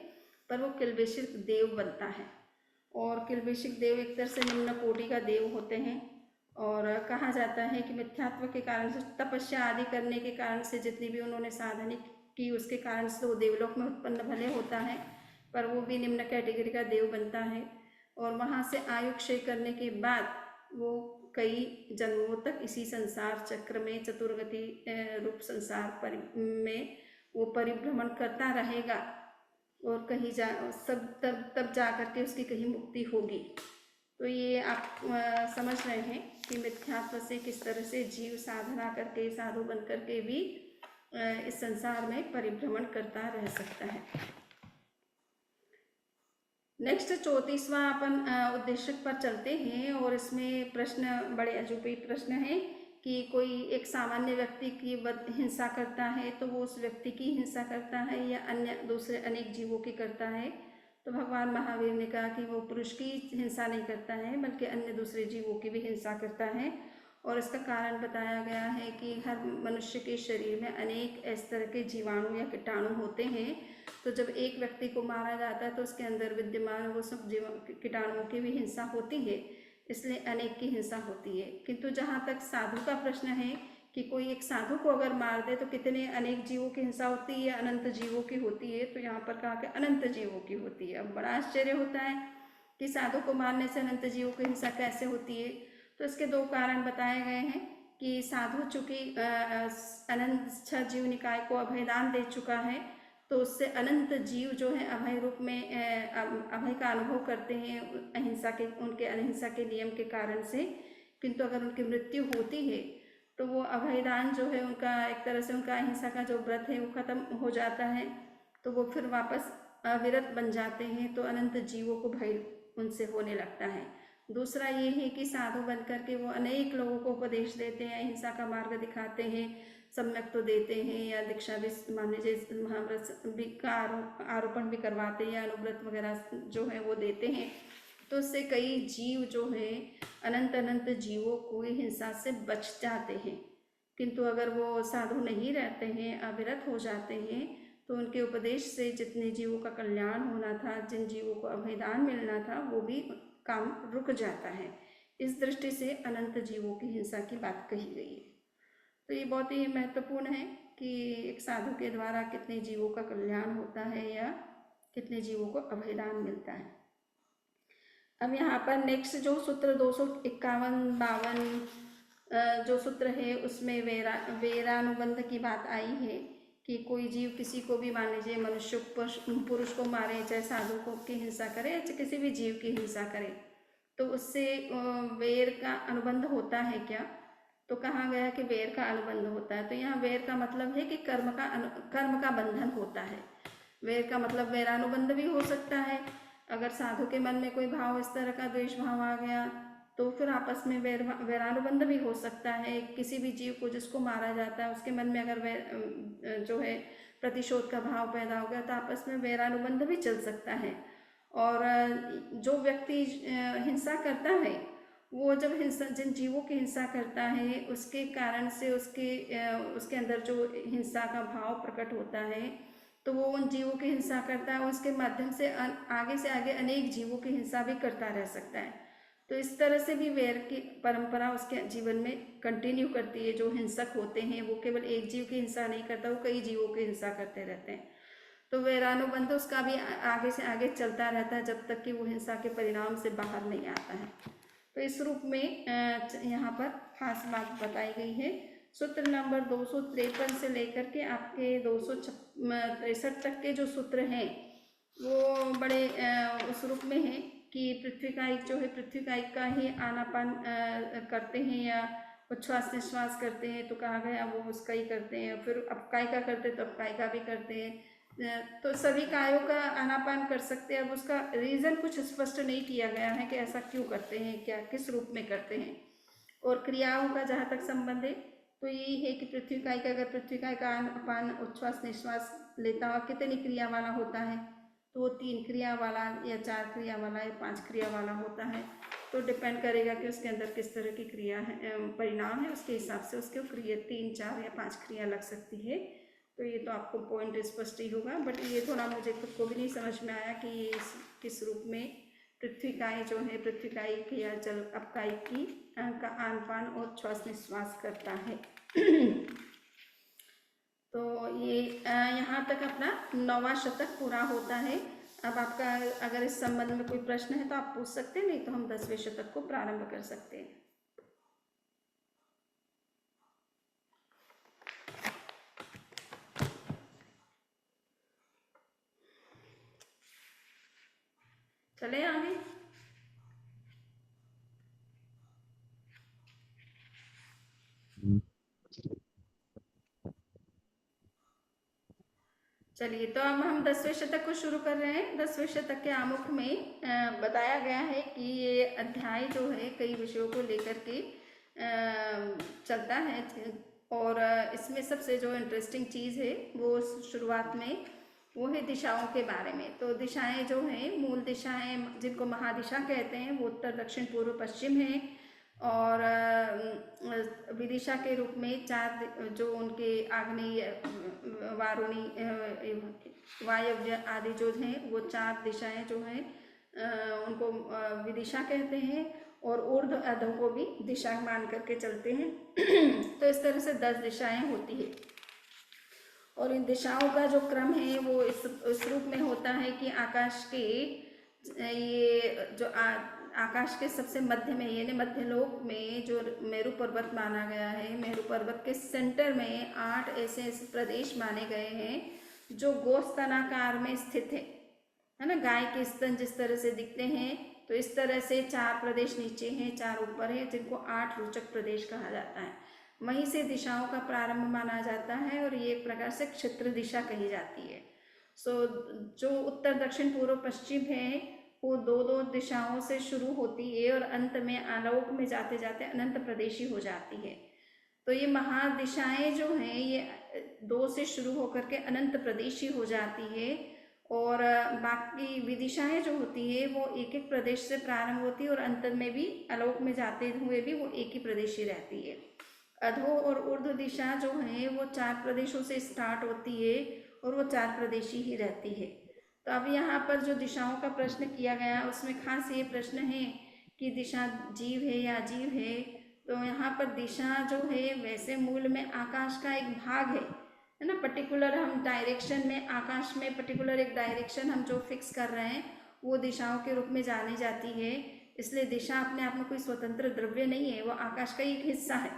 पर वो किल्बिषिक देव बनता है। और किल्बिषिक देव एक तरह से निम्न कोटि का देव होते हैं। और कहा जाता है कि मिथ्यात्व के कारण से, तपस्या आदि करने के कारण से, जितनी भी उन्होंने साधना की उसके कारण से वो देवलोक में उत्पन्न भले होता है, पर वो भी निम्न कैटेगरी का देव बनता है। और वहाँ से आयु क्षय करने के बाद वो कई जन्मों तक इसी संसार चक्र में, चतुर्गति रूप संसार में वो परिभ्रमण करता रहेगा, और कहीं जा सब तब जा करके उसकी कहीं मुक्ति होगी। तो ये आप समझ रहे हैं कि मिथ्यात्व से किस तरह से जीव साधना करके, साधु बन करके भी इस संसार में परिभ्रमण करता रह सकता है। नेक्स्ट 34वां अपन उद्देश्य पर चलते हैं, और इसमें प्रश्न बड़े अजूबी प्रश्न है कि कोई एक सामान्य व्यक्ति की हिंसा करता है तो वो उस व्यक्ति की हिंसा करता है या अन्य दूसरे अनेक जीवों की करता है। तो भगवान महावीर ने कहा कि वो पुरुष की हिंसा नहीं करता है, बल्कि अन्य दूसरे जीवों की भी हिंसा करता है। और इसका कारण बताया गया है कि हर मनुष्य के शरीर में अनेक इस तरह के जीवाणु या कीटाणु होते हैं। तो जब एक व्यक्ति को मारा जाता है तो उसके अंदर विद्यमान वो सब कीटाणुओं की भी हिंसा होती है, इसलिए अनेक की हिंसा होती है। किंतु जहाँ तक साधु का प्रश्न है कि कोई एक साधु को अगर मार दे तो कितने अनेक जीवों की हिंसा होती है, अनंत जीवों की होती है। तो यहाँ पर कहा कि अनंत जीवों की होती है। अब बड़ा आश्चर्य होता है कि साधु को मारने से अनंत जीवों की हिंसा कैसे होती है। तो इसके दो कारण बताए गए हैं कि साधु चूंकि अनंत 6 जीव निकाय को अभयदान दे चुका है, तो उससे अनंत जीव जो है अभय रूप में अभय का अनुभव करते हैं अहिंसा के, उनके अहिंसा के नियम के कारण से। किंतु अगर उनकी मृत्यु होती है तो वो अभयदान जो है उनका, एक तरह से उनका अहिंसा का जो व्रत है वो खत्म हो जाता है, तो वो फिर वापस अविरत बन जाते हैं। तो अनंत जीवों को भय उनसे होने लगता है। दूसरा ये है कि साधु बन करके वो अनेक लोगों को उपदेश देते हैं, अहिंसा का मार्ग दिखाते हैं, सम्यक तो देते हैं, या दीक्षा भी मान लीजिए महाव्रत भी का आरोपण भी करवाते हैं, या अनुव्रत वगैरह जो है वो देते हैं। तो उससे कई जीव जो है अनंत जीवों को हिंसा से बच जाते हैं। किंतु अगर वो साधु नहीं रहते हैं, अविरत हो जाते हैं, तो उनके उपदेश से जितने जीवों का कल्याण होना था, जिन जीवों को अभयदान मिलना था, वो भी काम रुक जाता है। इस दृष्टि से अनंत जीवों की हिंसा की बात कही गई है। तो ये बहुत ही महत्वपूर्ण है कि एक साधु के द्वारा कितने जीवों का कल्याण होता है या कितने जीवों को अभयदान मिलता है। अब यहाँ पर नेक्स्ट जो सूत्र 251-52 जो सूत्र है उसमें वेरानुबंध की बात आई है कि कोई जीव किसी को भी, मान लीजिए मनुष्य पुरुष को मारे, चाहे साधु को की हिंसा करे, चाहे किसी भी जीव की हिंसा करे, तो उससे वेर का अनुबंध होता है क्या? तो कहा गया कि वैर का अनुबंध होता है। तो यहाँ वैर का मतलब है कि कर्म का बंधन होता है। वैर का मतलब वैरानुबंध भी हो सकता है। अगर साधु के मन में कोई भाव इस तरह का द्वेष भाव आ गया तो फिर आपस में वैरानुबंध भी हो सकता है। किसी भी जीव को जिसको मारा जाता है उसके मन में अगर जो है प्रतिशोध का भाव पैदा हो गया तो आपस में वैरानुबंध भी चल सकता है। और जो व्यक्ति हिंसा करता है वो जब जिन जीवों की हिंसा करता है उसके कारण से उसके अंदर जो हिंसा का भाव प्रकट होता है तो वो उन जीवों की हिंसा करता है। उसके माध्यम से आगे अनेक जीवों की हिंसा भी करता रह सकता है। तो इस तरह से भी वैर की परंपरा उसके जीवन में कंटिन्यू करती है। जो हिंसक होते हैं वो केवल एक जीव की हिंसा नहीं करता, वो कई जीवों की हिंसा करते रहते हैं। तो वैरानुबंध उसका भी आगे से आगे चलता रहता है जब तक कि वो हिंसा के परिणाम से बाहर नहीं आता है। तो इस रूप में यहाँ पर खास बात बताई गई है। सूत्र नंबर 253 से लेकर के आपके 263 तक के जो सूत्र हैं वो बड़े उस रूप में हैं कि पृथ्वी कायिक जो है पृथ्वी कायिक का ही आनापान करते हैं या उच्छ्वास निश्वास करते हैं। तो कहा गया वो उसका ही करते हैं, फिर अपकाय का करते हैं तो अपकाय का भी करते हैं। तो सभी कायों का आनापान कर सकते हैं। अब उसका रीज़न कुछ स्पष्ट नहीं किया गया है कि ऐसा क्यों करते हैं, क्या किस रूप में करते हैं। और क्रियाओं का जहाँ तक संबंध है तो यही है कि पृथ्वी काय का अगर पृथ्वी काय का आनापान उच्छ्वास निश्वास लेता हुआ कितनी क्रिया वाला होता है तो वो 3 क्रिया वाला या 4 क्रिया वाला या 5 क्रिया वाला होता है। तो डिपेंड करेगा कि उसके अंदर किस तरह की क्रिया है, परिणाम है, उसके हिसाब से उसके क्रिया 3, 4 या 5 क्रिया लग सकती है। तो ये तो आपको पॉइंट स्पष्ट ही होगा, बट ये थोड़ा मुझे खुद को भी नहीं समझ में आया कि ये किस रूप में पृथ्वी काय जो है पृथ्वी कायिक या जल अपकायिक की का आनपान और श्वास निश्वास करता है। तो ये यहाँ तक अपना 9वां शतक पूरा होता है। अब आपका अगर इस संबंध में कोई प्रश्न है तो आप पूछ सकते हैं, नहीं तो हम 10वें शतक को प्रारंभ कर सकते हैं। चले आगे। चलिए, तो अब हम 10वें शतक को शुरू कर रहे हैं। 10वें शतक के आमुख में बताया गया है कि ये अध्याय जो है कई विषयों को लेकर के चलता है। और इसमें सबसे जो इंटरेस्टिंग चीज़ है वो शुरुआत में वो है दिशाओं के बारे में। तो दिशाएं जो हैं, मूल दिशाएं जिनको महादिशा कहते हैं, वो उत्तर दक्षिण पूर्व पश्चिम हैं। और विदिशा के रूप में 4 जो उनके आग्नेय, वारुणी, वायव्य आदि जो हैं वो 4 दिशाएं जो हैं उनको विदिशा कहते हैं। और ऊर्ध्व अधो को भी दिशा मान करके चलते हैं। तो इस तरह से 10 दिशाएं होती है। और इन दिशाओं का जो क्रम है वो इस रूप में होता है कि आकाश के ये जो आकाश के सबसे मध्य में यानी मध्यलोक में जो मेरू पर्वत माना गया है, मेरू पर्वत के सेंटर में 8 ऐसे प्रदेश माने गए हैं जो गोस्तनाकार में स्थित है ना। गाय के स्तन जिस तरह से दिखते हैं तो इस तरह से 4 प्रदेश नीचे हैं, 4 ऊपर है, जिनको 8 रोचक प्रदेश कहा जाता है। वहीं से दिशाओं का प्रारंभ माना जाता है और ये एक प्रकार से क्षेत्र दिशा कही जाती है। जो उत्तर दक्षिण पूर्व पश्चिम है वो 2-2 दिशाओं से शुरू होती है और अंत में आलोक में जाते जाते अनंत प्रदेशी हो जाती है। तो ये महादिशाएं जो हैं ये 2 से शुरू होकर के अनंत प्रदेशी हो जाती है। और बाकी विदिशाएं जो होती है वो एक एक प्रदेश से प्रारंभ होती है और अंत में भी आलोक में जाते हुए भी वो एक ही प्रदेशी रहती है। अधो और ऊर्ध्व दिशा जो है वो 4 प्रदेशों से स्टार्ट होती है और वो 4 प्रदेशी ही रहती है। तो अब यहाँ पर जो दिशाओं का प्रश्न किया गया उसमें खास ये प्रश्न है कि दिशा जीव है या अजीव है। तो यहाँ पर दिशा जो है वैसे मूल में आकाश का एक भाग है ना। पर्टिकुलर हम डायरेक्शन में, आकाश में पर्टिकुलर एक डायरेक्शन हम जो फिक्स कर रहे हैं वो दिशाओं के रूप में जानी जाती है। इसलिए दिशा अपने आप में कोई स्वतंत्र द्रव्य नहीं है, वो आकाश का एक हिस्सा है।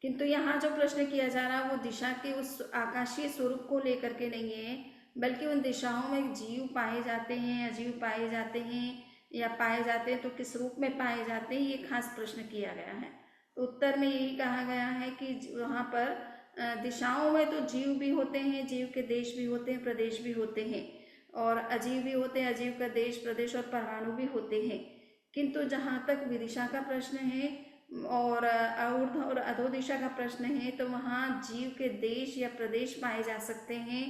किंतु यहाँ जो प्रश्न किया जा रहा है वो दिशा के उस आकाशीय स्वरूप को लेकर के नहीं है, बल्कि उन दिशाओं में जीव पाए जाते हैं, अजीव पाए जाते हैं, या पाए जाते हैं तो किस रूप में पाए जाते हैं, ये खास प्रश्न किया गया है। तो उत्तर में यही कहा गया है कि वहाँ पर दिशाओं में तो जीव भी होते हैं, जीव के देश भी होते हैं, प्रदेश भी होते हैं, और अजीव भी होते हैं, अजीव का देश, प्रदेश और परमाणु भी होते हैं। किंतु जहाँ तक विदिशा का प्रश्न है और ऊर्ध्व और अधो दिशा का प्रश्न है, तो वहाँ जीव के देश या प्रदेश पाए जा सकते हैं,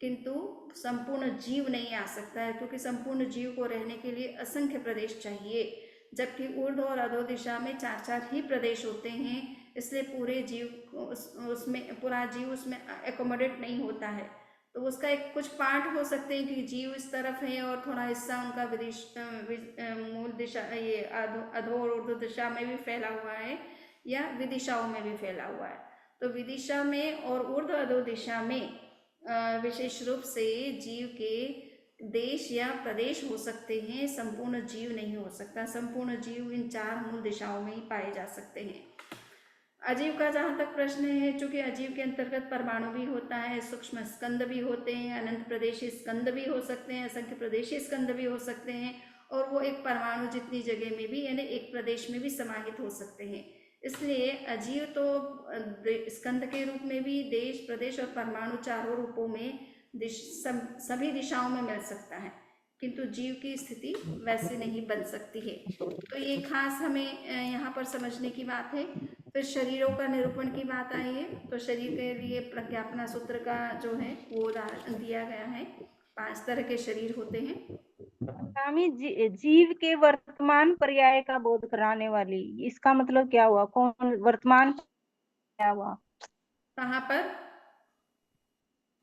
किंतु संपूर्ण जीव नहीं आ सकता है, क्योंकि संपूर्ण जीव को रहने के लिए असंख्य प्रदेश चाहिए, जबकि ऊर्ध्व और अधो दिशा में 4-4 ही प्रदेश होते हैं। इसलिए पूरे जीव उसमें पूरा जीव उसमें एकोमोडेट नहीं होता है। तो उसका एक कुछ पार्ट हो सकते हैं कि जीव इस तरफ है और थोड़ा हिस्सा उनका मूल दिशा ये अधो और ऊर्ध्व दिशा में भी फैला हुआ है या विदिशाओं में भी फैला हुआ है। तो विदिशा में और ऊर्ध्व अधो दिशा में विशेष रूप से जीव के देश या प्रदेश हो सकते हैं, संपूर्ण जीव नहीं हो सकता। संपूर्ण जीव इन 4 मूल दिशाओं में ही पाए जा सकते हैं। अजीव का जहाँ तक प्रश्न है, चूंकि अजीव के अंतर्गत परमाणु भी होता है, सूक्ष्म स्कंद भी होते हैं, अनंत प्रदेशी स्कंद भी हो सकते हैं, असंख्य प्रदेशी स्कंद भी हो सकते हैं, और वो एक परमाणु जितनी जगह में भी यानी एक प्रदेश में भी समाहित हो सकते हैं। इसलिए अजीव तो स्कंद के रूप में भी देश, प्रदेश और परमाणु चारों रूपों में सभी दिशाओं में मिल सकता है, किंतु जीव की स्थिति वैसे नहीं बन सकती है। तो ये खास हमें यहाँ पर समझने की बात है। फिर शरीरों का निरूपण की बात आई है, तो शरीर के लिए प्रज्ञापना सूत्र का जो है वो उदाहरण दिया गया है। 5 तरह के शरीर होते हैं। स्वामी जीव के वर्तमान पर्याय का बोध कराने वाली, इसका मतलब क्या हुआ? कौन वर्तमान क्या हुआ? कहाँ पर?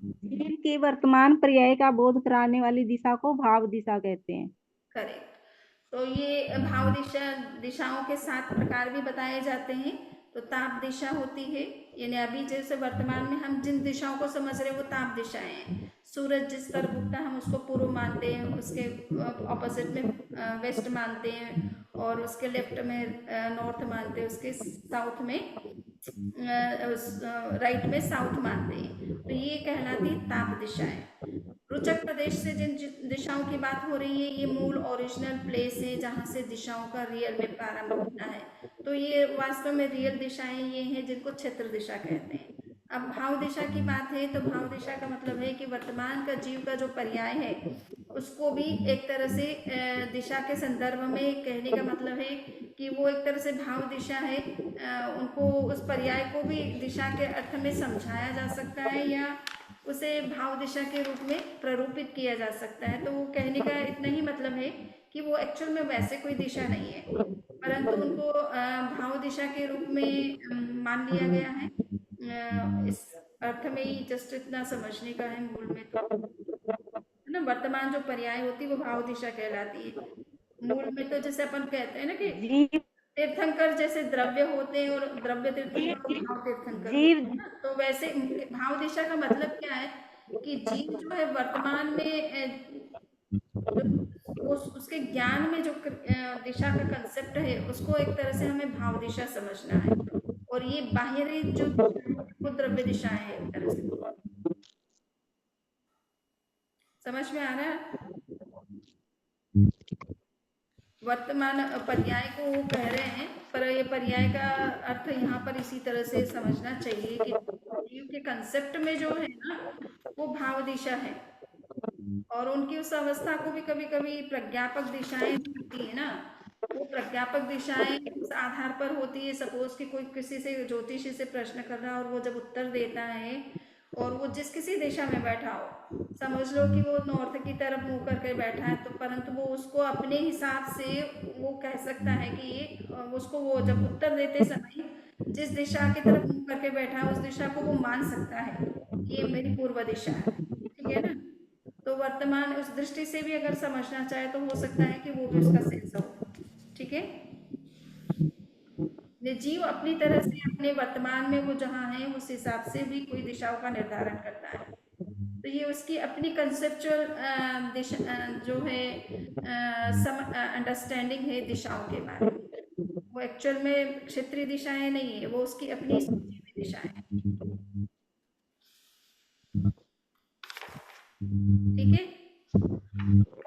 जीव के वर्तमान पर्याय का बोध कराने वाली दिशा को भाव दिशा कहते हैं। करेक्ट। तो ये भाव दिशाओं के 7 प्रकार भी बताए जाते हैं। तो ताप दिशा होती है, यानी अभी जैसे वर्तमान में हम जिन दिशाओं को समझ रहे हैं वो ताप दिशाएं हैं। सूरज जिस तरफ उगता है हम उसको पूर्व मानते हैं, उसके ऑपोजिट में वेस्ट मानते हैं, और उसके लेफ्ट में नॉर्थ मानते हैं, उसके साउथ में राइट में साउथ मानते हैं। तो ये कहलाती ताप दिशाएं। रुचक प्रदेश से जिन दिशाओं की बात हो रही है, ये मूल ओरिजिनल प्लेस है जहाँ से दिशाओं का रियल में प्रारंभ होता है। तो ये वास्तव में रियल दिशाएं ये हैं जिनको क्षेत्र दिशा कहते हैं। अब भाव दिशा की बात है, तो भाव दिशा का मतलब है कि वर्तमान का जीव का जो पर्याय है उसको भी एक तरह से दिशा के संदर्भ में कहने का मतलब है कि वो एक तरह से भाव दिशा है। उनको उस पर्याय को भी दिशा के अर्थ में समझाया जा सकता है या उसे भाव दिशा के रूप में प्ररूपित किया जा सकता है। तो वो कहने का इतना ही मतलब है कि वो एक्चुअल में वैसे कोई दिशा नहीं है, परंतु उनको भाव दिशा के रूप में मान लिया गया है। इस अर्थ में ही जस्ट इतना समझने का है। मूल में तो है ना, वर्तमान जो पर्याय होती है वो भाव दिशा कहलाती है। मूल में तो जैसे अपन कहते हैं ना कि तीर्थंकर जैसे द्रव्य होते हैं और द्रव्य तीर्थंकर और भाव तीर्थंकर होते हैं ना, तो वैसे भाव दिशा का मतलब क्या है कि जीव जो है वर्तमान में उसके ज्ञान में जो दिशा का कंसेप्ट है उसको एक तरह से हमें भाव दिशा समझना है, और ये बाहरी जो द्रव्य दिशाएं हैं एक तरह से। समझ में आ रहा है? वर्तमान पर्याय को वो कह रहे हैं, पर ये पर्याय का अर्थ यहाँ पर इसी तरह से समझना चाहिए कि जीव के कंसेप्ट में जो है ना वो भाव दिशा है, और उनकी उस अवस्था को भी कभी कभी प्रज्ञापक दिशाएं होती है ना, वो प्रज्ञापक दिशाएं उस आधार पर होती है। सपोज कि कोई किसी से ज्योतिषी से प्रश्न कर रहा है और वो जब उत्तर देता है और वो जिस किसी दिशा में बैठा हो, समझ लो कि वो नॉर्थ की तरफ मुंह करके बैठा है, तो परंतु वो उसको अपने हिसाब से वो कह सकता है कि ये उसको वो जब उत्तर देते समय जिस दिशा की तरफ मुंह करके बैठा है उस दिशा को वो मान सकता है कि ये मेरी पूर्व दिशा है। ठीक है ना? तो वर्तमान उस दृष्टि से भी अगर समझना चाहे तो हो सकता है कि वो भी उसका सेंस हो। ठीक है? जीव अपनी तरह से अपने वर्तमान में वो जहाँ है उस हिसाब से भी कोई दिशाओं का निर्धारण करता है। तो ये उसकी अपनी कंसेप्चुअल दिशा जो है अंडरस्टैंडिंग है दिशाओं के बारे में। वो एक्चुअल में क्षेत्रीय दिशाएं नहीं है, वो उसकी अपनी सोची हुई दिशाएं हैं। ठीक है?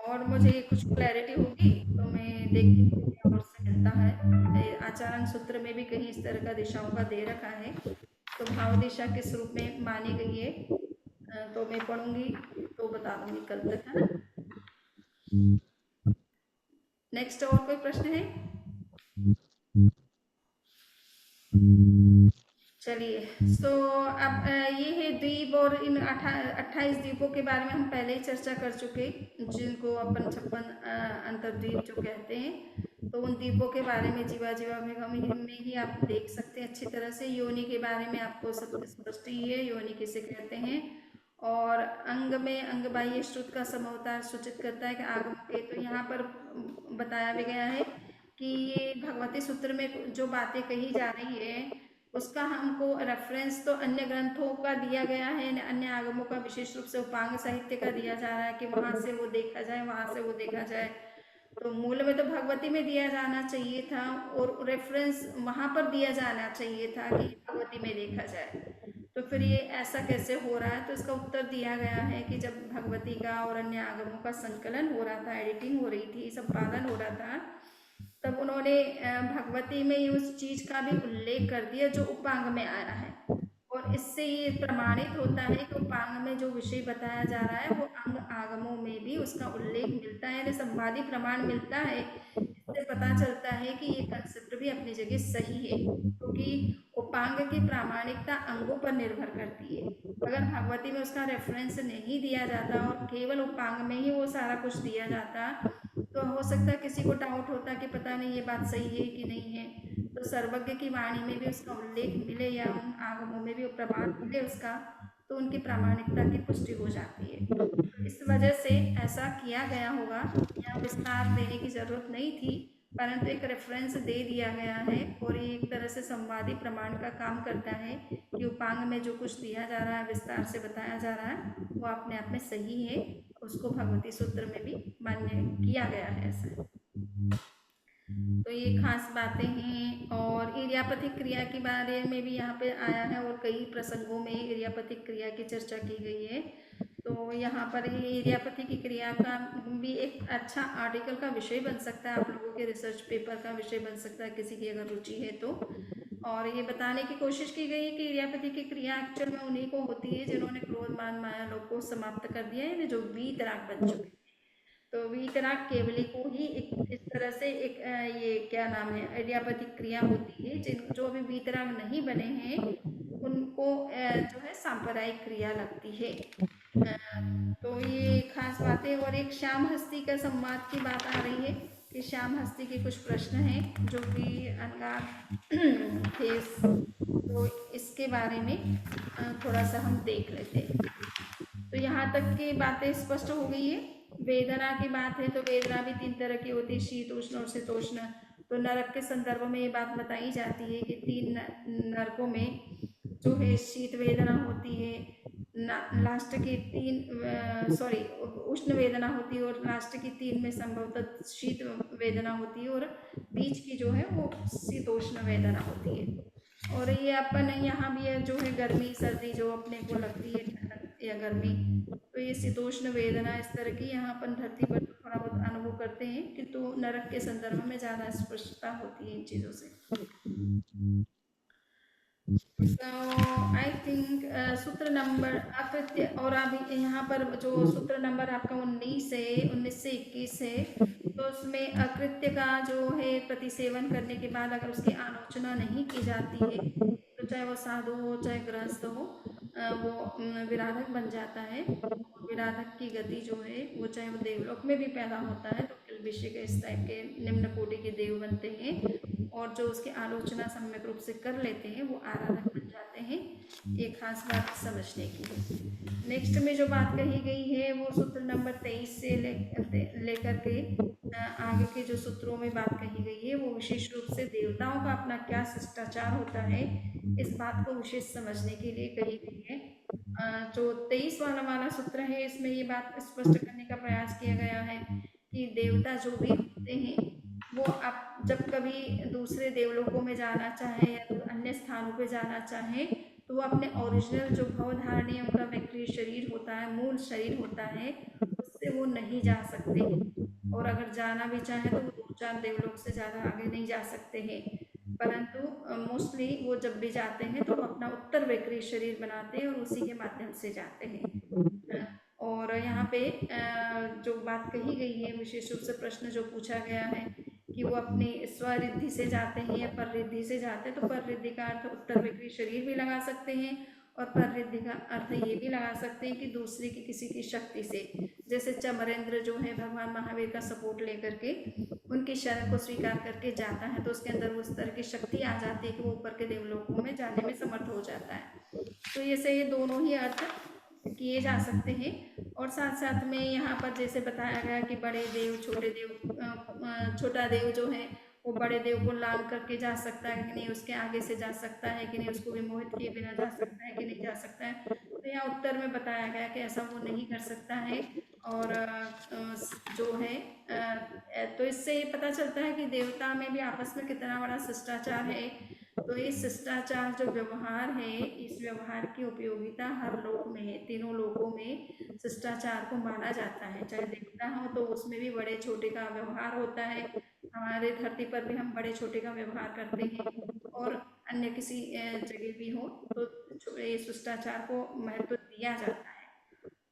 और मुझे कुछ क्लैरिटी होगी तो मैं देखती हूँ और से मिलता है। आचारण सूत्र में भी कहीं इस तरह का दिशाओं का दे रखा है। तो भाव दिशा किस रूप में मानी गई है तो मैं पढ़ूंगी तो बता दूंगी कल तक, है ना। नेक्स्ट और कोई प्रश्न है? चलिए, सो अब ये है द्वीप, और इन 28 द्वीपों के बारे में हम पहले ही चर्चा कर चुके, जिनको अपन 56 अंतर्द्वीप जो कहते हैं। तो उन द्वीपों के बारे में जीवा में ही आप देख सकते हैं अच्छी तरह से। योनि के बारे में आपको सब स्पष्ट ही है, योनि किसे कहते हैं। और अंग में अंग बाह्य श्रुत का समोतार सूचित करता है कि आगम के, तो यहाँ पर बताया भी गया है कि ये भगवती सूत्र में जो बातें कही जा रही है उसका हमको रेफरेंस तो अन्य ग्रंथों का दिया गया है, अन्य आगमों का, विशेष रूप से उपांग साहित्य का दिया जा रहा है कि वहाँ से वो देखा जाए, वहाँ से वो देखा जाए। तो मूल में तो भगवती में दिया जाना चाहिए था और रेफरेंस वहाँ पर दिया जाना चाहिए था कि भगवती में देखा जाए। तो फिर ये ऐसा कैसे हो रहा है? तो इसका उत्तर दिया गया है कि जब भगवती का और अन्य आगमों का संकलन हो रहा था, एडिटिंग हो रही थी, संपादन हो रहा था, तब उन्होंने भगवती में उस चीज का भी उल्लेख कर दिया जो उपांग में आया है। और इससे ये प्रमाणित होता है कि उपांग में जो विषय बताया जा रहा है वो अंग आगमों में भी उसका उल्लेख मिलता है, संवादी प्रमाण मिलता है। इससे पता चलता है कि ये कंसेप्ट भी अपनी जगह सही है, क्योंकि उपांग की प्रामाणिकता अंगों पर निर्भर करती है। अगर भगवती में उसका रेफरेंस नहीं दिया जाता और केवल उपांग में ही वो सारा कुछ दिया जाता, तो हो सकता है किसी को डाउट होता कि पता नहीं ये बात सही है कि नहीं है। तो सर्वज्ञ की वाणी में भी उसका उल्लेख मिले या उन आगमों में भी प्रमाण मिले उसका, तो उनकी प्रामाणिकता की पुष्टि हो जाती है। तो इस वजह से ऐसा किया गया होगा, यहाँ विस्तार देने की जरूरत नहीं थी, परंतु एक रेफरेंस दे दिया गया है और ये एक तरह से संवादी प्रमाण का काम करता है कि उपांग में जो कुछ दिया जा रहा है, विस्तार से बताया जा रहा है, वो अपने आप में सही है, उसको भगवती सूत्र में भी मान्य किया गया है ऐसा। तो ये खास बातें हैं। और इरियापथिक क्रिया के बारे में भी यहाँ पे आया है और कई प्रसंगों में इरियापथिक क्रिया की चर्चा की गई है। तो यहाँ पर ये इरियापथिक की क्रिया का भी एक अच्छा आर्टिकल का विषय बन सकता है, आप लोगों के रिसर्च पेपर का विषय बन सकता है, किसी की अगर रुचि है तो। और ये बताने की कोशिश की गई है कि इरियापति की क्रिया एक्चुअल में उन्हीं को होती है जिन्होंने क्रोध मान माया लोग को समाप्त कर दिया है, जो वीतराग बन चुके। तो वीतराग केवली को ही इस तरह से एक ये क्या नाम है, इरियापतिक क्रिया होती है। जो अभी वीतराग नहीं बने हैं उनको जो है सांप्रदायिक क्रिया लगती है। तो ये खास बातें। और एक श्याम हस्ती का संवाद की बात आ रही है कि श्याम हस्ती के कुछ प्रश्न हैं जो कि अनगार थे, तो इसके बारे में थोड़ा सा हम देख लेते हैं। तो यहाँ तक की बातें स्पष्ट हो गई है। वेदना की बात है तो वेदना भी 3 तरह की होती है, शीत उष्ण और शीतोष्ण। तो नरक के संदर्भ में ये बात बताई जाती है कि 3 नरकों में जो है शीत वेदना होती है, लास्ट की 3 उष्ण वेदना होती है, और लास्ट की 3 में संभवतः शीत वेदना होती है, और बीच की जो है वो शीतोष्ण वेदना होती है। और ये अपन यहाँ भी है जो है गर्मी सर्दी जो अपने को लगती है, या गर्मी, तो ये शीतोष्ण वेदना इस तरह की यहाँ अपन धरती पर थोड़ा बहुत अनुभव करते हैं, किंतु नरक के संदर्भ में ज़्यादा स्पष्टता होती है इन चीज़ों से। So I think सूत्र नंबर अकृत्य, और अभी यहाँ पर जो सूत्र नंबर आपका 19 से 21 है, तो उसमें अकृत्य का जो है प्रतिसेवन करने के बाद अगर उसकी आलोचना नहीं की जाती है, तो चाहे वो साधु हो चाहे गृहस्थ हो, वो विराधक बन जाता है। विराधक की गति जो है वो चाहे वो देवलोक में भी पैदा होता है तो किल्बिषी के इस टाइप के निम्न कोटि के देव बनते हैं, और जो उसकी आलोचना सम्यक रूप से कर लेते हैं वो आराधक बन जाते हैं। ये खास बात समझने की है। नेक्स्ट में जो बात कही गई है वो सूत्र नंबर 23 से लेकर के आगे के जो सूत्रों में बात कही गई है वो विशेष रूप से देवताओं का अपना क्या शिष्टाचार होता है, इस बात को विशेष समझने के लिए कही गई है। जो 23 वाला सूत्र है इसमें ये बात स्पष्ट करने का प्रयास किया गया है कि देवता जो भी होते हैं वो आप जब कभी दूसरे देवलोकों में जाना चाहे या तो अन्य स्थानों पे जाना चाहे, तो वो अपने ओरिजिनल जो भवधारणीय उनका वैक्रिय शरीर होता है, मूल शरीर होता है, उससे वो नहीं जा सकते। और अगर जाना भी चाहे तो वो चार देवलोक से ज़्यादा आगे नहीं जा सकते हैं, परंतु मोस्टली वो जब भी जाते हैं तो वो अपना उत्तर वक्रीय शरीर बनाते हैं और उसी के माध्यम से जाते हैं। और यहाँ पे जो बात कही गई है, विशेष रूप से प्रश्न जो पूछा गया है कि वो अपनी स्वरिद्धि से जाते हैं या पररिद्धि से जाते हैं, तो पररिद्धि का अर्थ उत्तर वक्रीय शरीर भी लगा सकते हैं और पररिद्धि का अर्थ ये भी लगा सकते हैं कि दूसरे की किसी की शक्ति से, जैसे चमरेंद्र जो है भगवान महावीर का सपोर्ट लेकर के उनकी शरण को स्वीकार करके जाता है, तो उसके अंदर वो उस तरह की शक्ति आ जाती है कि वो ऊपर के देवलोकों में जाने में समर्थ हो जाता है। तो ये दोनों ही अर्थ किए जा सकते हैं। और साथ साथ में यहाँ पर जैसे बताया गया कि बड़े देव छोटे देव, छोटा देव जो है वो बड़े देव को लांग करके जा सकता है कि नहीं, उसके आगे से जा सकता है कि नहीं, उसको भी मोहित किए बिना जा सकता है कि नहीं जा सकता है। तो यहाँ उत्तर में बताया गया कि ऐसा वो नहीं कर सकता है। और जो है तो इससे ये पता चलता है कि देवता में भी आपस में कितना बड़ा शिष्टाचार है। तो ये शिष्टाचार जो व्यवहार है, इस व्यवहार की उपयोगिता हर लोक में है, तीनों लोकों में शिष्टाचार को माना जाता है। चाहे देवता हो तो उसमें भी बड़े छोटे का व्यवहार होता है, हमारे धरती पर भी हम बड़े छोटे का व्यवहार करते हैं, और अन्य किसी जगह भी हो तो ये शिष्टाचार को महत्व दिया जाता है।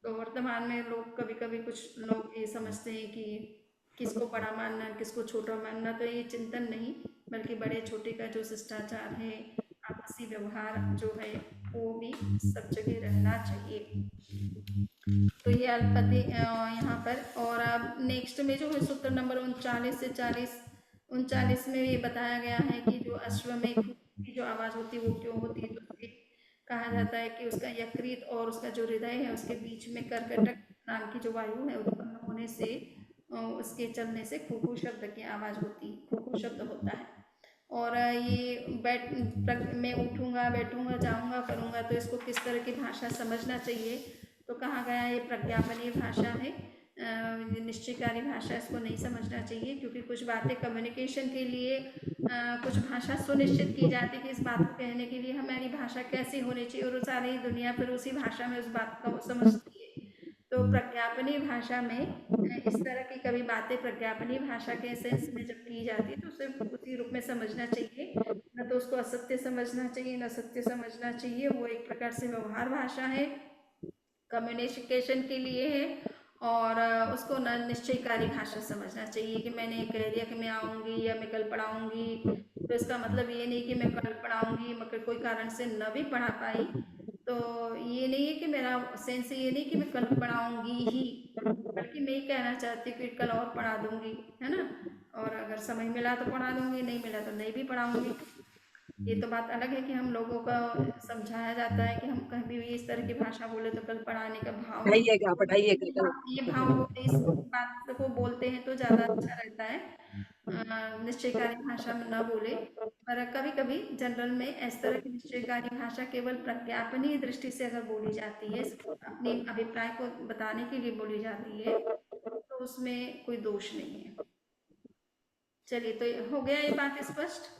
तो वर्तमान में लोग कभी कभी कुछ लोग ये समझते हैं कि किसको बड़ा मानना किसको छोटा मानना, तो ये चिंतन नहीं, बल्कि बड़े छोटे का जो शिष्टाचार है, आपसी व्यवहार जो है वो भी सब जगह रहना चाहिए। तो ये अल्पति यहाँ पर। और अब नेक्स्ट में जो है सूत्र नंबर 39 से 39 में ये बताया गया है कि जो अश्व में की जो आवाज होती है वो क्यों होती है, तो उसके कहा जाता है कि उसका यकृत और उसका जो हृदय है उसके बीच में कर्कटक नाम की जो वायु है उत्पन्न होने से उसके चलने से खूखू शब्द की आवाज होती, खूखू शब्द होता है। और ये मैं उठूंगा बैठूंगा जाऊंगा करूंगा, तो इसको किस तरह की भाषा समझना चाहिए, तो कहा गया ये प्रज्ञापनीय भाषा है, निश्चयकारी भाषा इसको नहीं समझना चाहिए, क्योंकि कुछ बातें कम्युनिकेशन के लिए कुछ भाषा सुनिश्चित की जाती है कि इस बात को कहने के लिए हमारी भाषा कैसी होनी चाहिए, और सारी दुनिया फिर उसी भाषा में उस बात को समझती है। तो प्रज्ञापनीय भाषा में इस तरह की कभी बातें प्रज्ञापनीय भाषा के सेंस में जब की जाती है तो उसे उसी रूप में समझना चाहिए, न तो उसको असत्य समझना चाहिए न सत्य समझना चाहिए। वो एक प्रकार से व्यवहार भाषा है, कम्युनिकेशन के लिए है, और उसको न निश्चयकारी भाषा समझना चाहिए कि मैंने कह दिया कि मैं आऊँगी या मैं कल पढ़ाऊँगी, तो इसका मतलब ये नहीं कि मैं कल पढ़ाऊँगी मगर कोई कारण से न भी पढ़ा पाई, तो ये नहीं है कि मेरा सेंस ये नहीं कि मैं कल पढ़ाऊँगी ही, बल्कि मैं ये कहना चाहती हूँ कि कल और पढ़ा दूँगी, है ना, और अगर समय मिला तो पढ़ा दूँगी, नहीं मिला तो नहीं भी पढ़ाऊँगी। ये तो बात अलग है कि हम लोगों का समझाया जाता है कि हम कभी भी इस तरह की भाषा बोले तो कल पढ़ाने का भाव, पढ़ाइएगा ये भाव इस बात को बोलते हैं तो ज़्यादा अच्छा रहता है, निश्चयकारी भाषा में न बोले। पर कभी कभी जनरल में इस तरह की निश्चयकारी भाषा केवल प्रज्ञापनीय दृष्टि से अगर बोली जाती है, अपने अभिप्राय को बताने के लिए बोली जाती है, तो उसमें कोई दोष नहीं है। चलिए, तो हो गया ये बात स्पष्ट।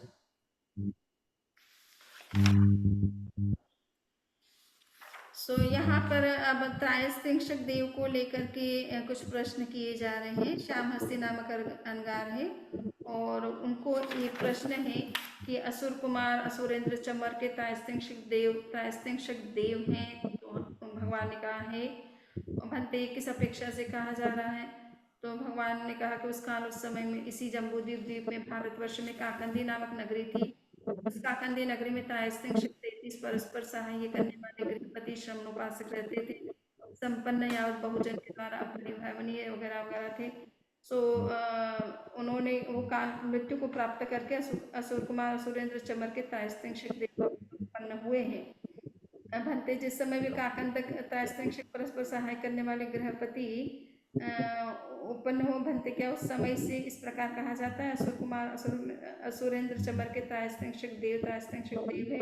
सो यहाँ पर अब त्रायस्तिंशक देव को लेकर के कुछ प्रश्न किए जा रहे हैं। श्याम हस्ती नामक अंगार है और उनको ये प्रश्न है कि असुर कुमार असुरेंद्र चमर के त्रायस्तिंशक देव हैं, तो भगवान ने कहा है भंते किस अपेक्षा से कहा जा रहा है, तो भगवान ने कहा कि उस काल उस समय में इसी जम्बूद्वीप में भारतवर्ष में काकंदी नामक नगरी थी। उस काकंदी नगरी में त्रायस्तिंशक 33 परस्पर सहाय करने वाले गृहपति श्रमणोपासक रहते थे, संपन्न यावत बहुजन के द्वारा अपरिभावनीय वगैरह वगैरह थे। सो उन्होंने वो काल मृत्यु को प्राप्त करके असुर कुमार असुरेंद्र चमर के त्रायस्तिंशक देव उत्पन्न हुए हैं। भंते जिस समय भी काकंद त्रायस्तिंशक परस्पर सहाय करने वाले गृहपति उत्पन्न हो, भंते क्या उस समय से इस प्रकार कहा जाता है, असुर कुमार असुरेंद्र चमर के त्रायस्तिंशक देव है।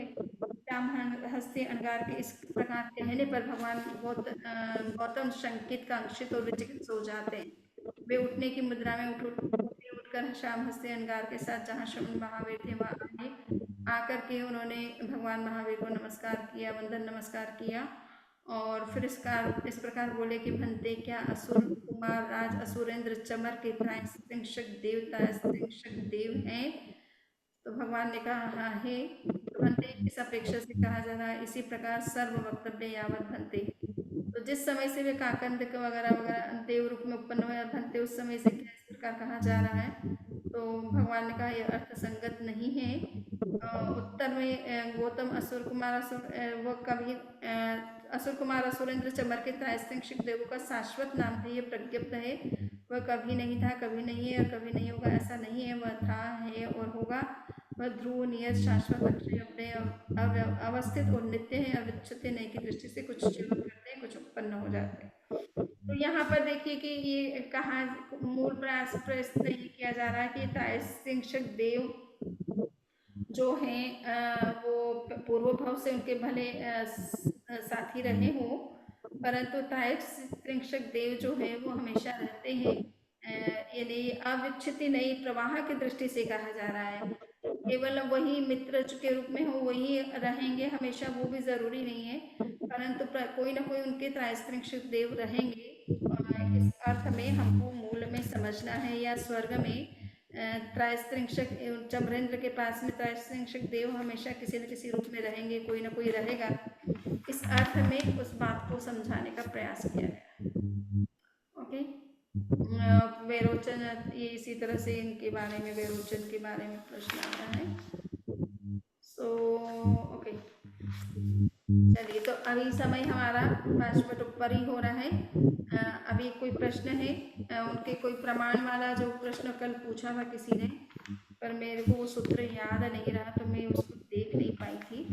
श्याम हस्ती अंगार के इस प्रकार कहने पर भगवान गौतम शंकित कांक्षित और विचकित हो जाते हैं। वे उठने की मुद्रा में उठकर श्याम हस्ती अंगार के साथ जहाँ श्रवण महावीर थे वहाँ आकर के उन्होंने भगवान महावीर को नमस्कार किया, वंदन नमस्कार किया, और फिर इस प्रकार बोले कि भन्ते क्या असुर कुमार राज असुरेंद्र चमर के त्रायस्त्रिंशक देव हैं। तो भगवान ने कहा हाँ हे। तो भन्ते किस अपेक्षा से कहा जा रहा है, इसी प्रकार सर्व वक्तव्य यावत भन्ते। तो जिस समय से वे काकंद वगैरह वगैरह देव रूप में उत्पन्न हुए भन्ते, उस समय से क्या इस प्रकार कहा जा रहा है। तो भगवान ने कहा यह अर्थ संगत नहीं है। उत्तर में गौतम असुर कुमार वो कभी असुर कुमार असुरेंद्र चमर के त्रायस्त्रिंशक देवों का शाश्वत नाम था, ये प्रज्ञप्त है। वह कभी नहीं था, कभी नहीं है और कभी नहीं होगा, ऐसा नहीं है। वह था, है और होगा। वह ध्रुव नियत शाश्वत अक्षय अपने अवस्थित और नित्य है, अविच्छिन्न नहीं की दृष्टि से कुछ जीवन करते हैं, कुछ उत्पन्न हो जाते हैं। तो यहाँ पर देखिए कि ये कहा मूल प्रश्न ये किया जा रहा है कि त्रायस्त्रिंशक देव जो हैं वो पूर्व भाव से उनके भले साथी रहे हो, परंतु त्रायस्त्रिंशक देव जो है वो हमेशा रहते हैं। यानी अविच्छिन्न नहीं प्रवाह की दृष्टि से कहा जा रहा है। केवल वही मित्र के रूप में हो वही रहेंगे हमेशा, वो भी जरूरी नहीं है, परंतु कोई ना कोई उनके त्रायस्त्रिंशक देव रहेंगे। इस अर्थ में हमको मूल में समझना है, या स्वर्ग में त्रायस्त्रिंशक चमरेंद्र के पास में त्रायस्त्रिंशक देव हमेशा किसी न किसी रूप में रहेंगे, कोई ना कोई रहेगा। इस अर्थ में उस बात को समझाने का प्रयास किया गया। ओके, वेरोचन ये इसी तरह से इनके बारे में, वेरोचन के बारे में प्रश्न आ रहा है। ओके, चलिए, तो अभी समय हमारा 5 मिनट ऊपर ही हो रहा है। अभी कोई प्रश्न है? उनके कोई प्रमाण वाला जो प्रश्न कल पूछा था किसी ने, पर मेरे को वो सूत्र याद नहीं रहा तो मैं उसको देख नहीं पाई थी,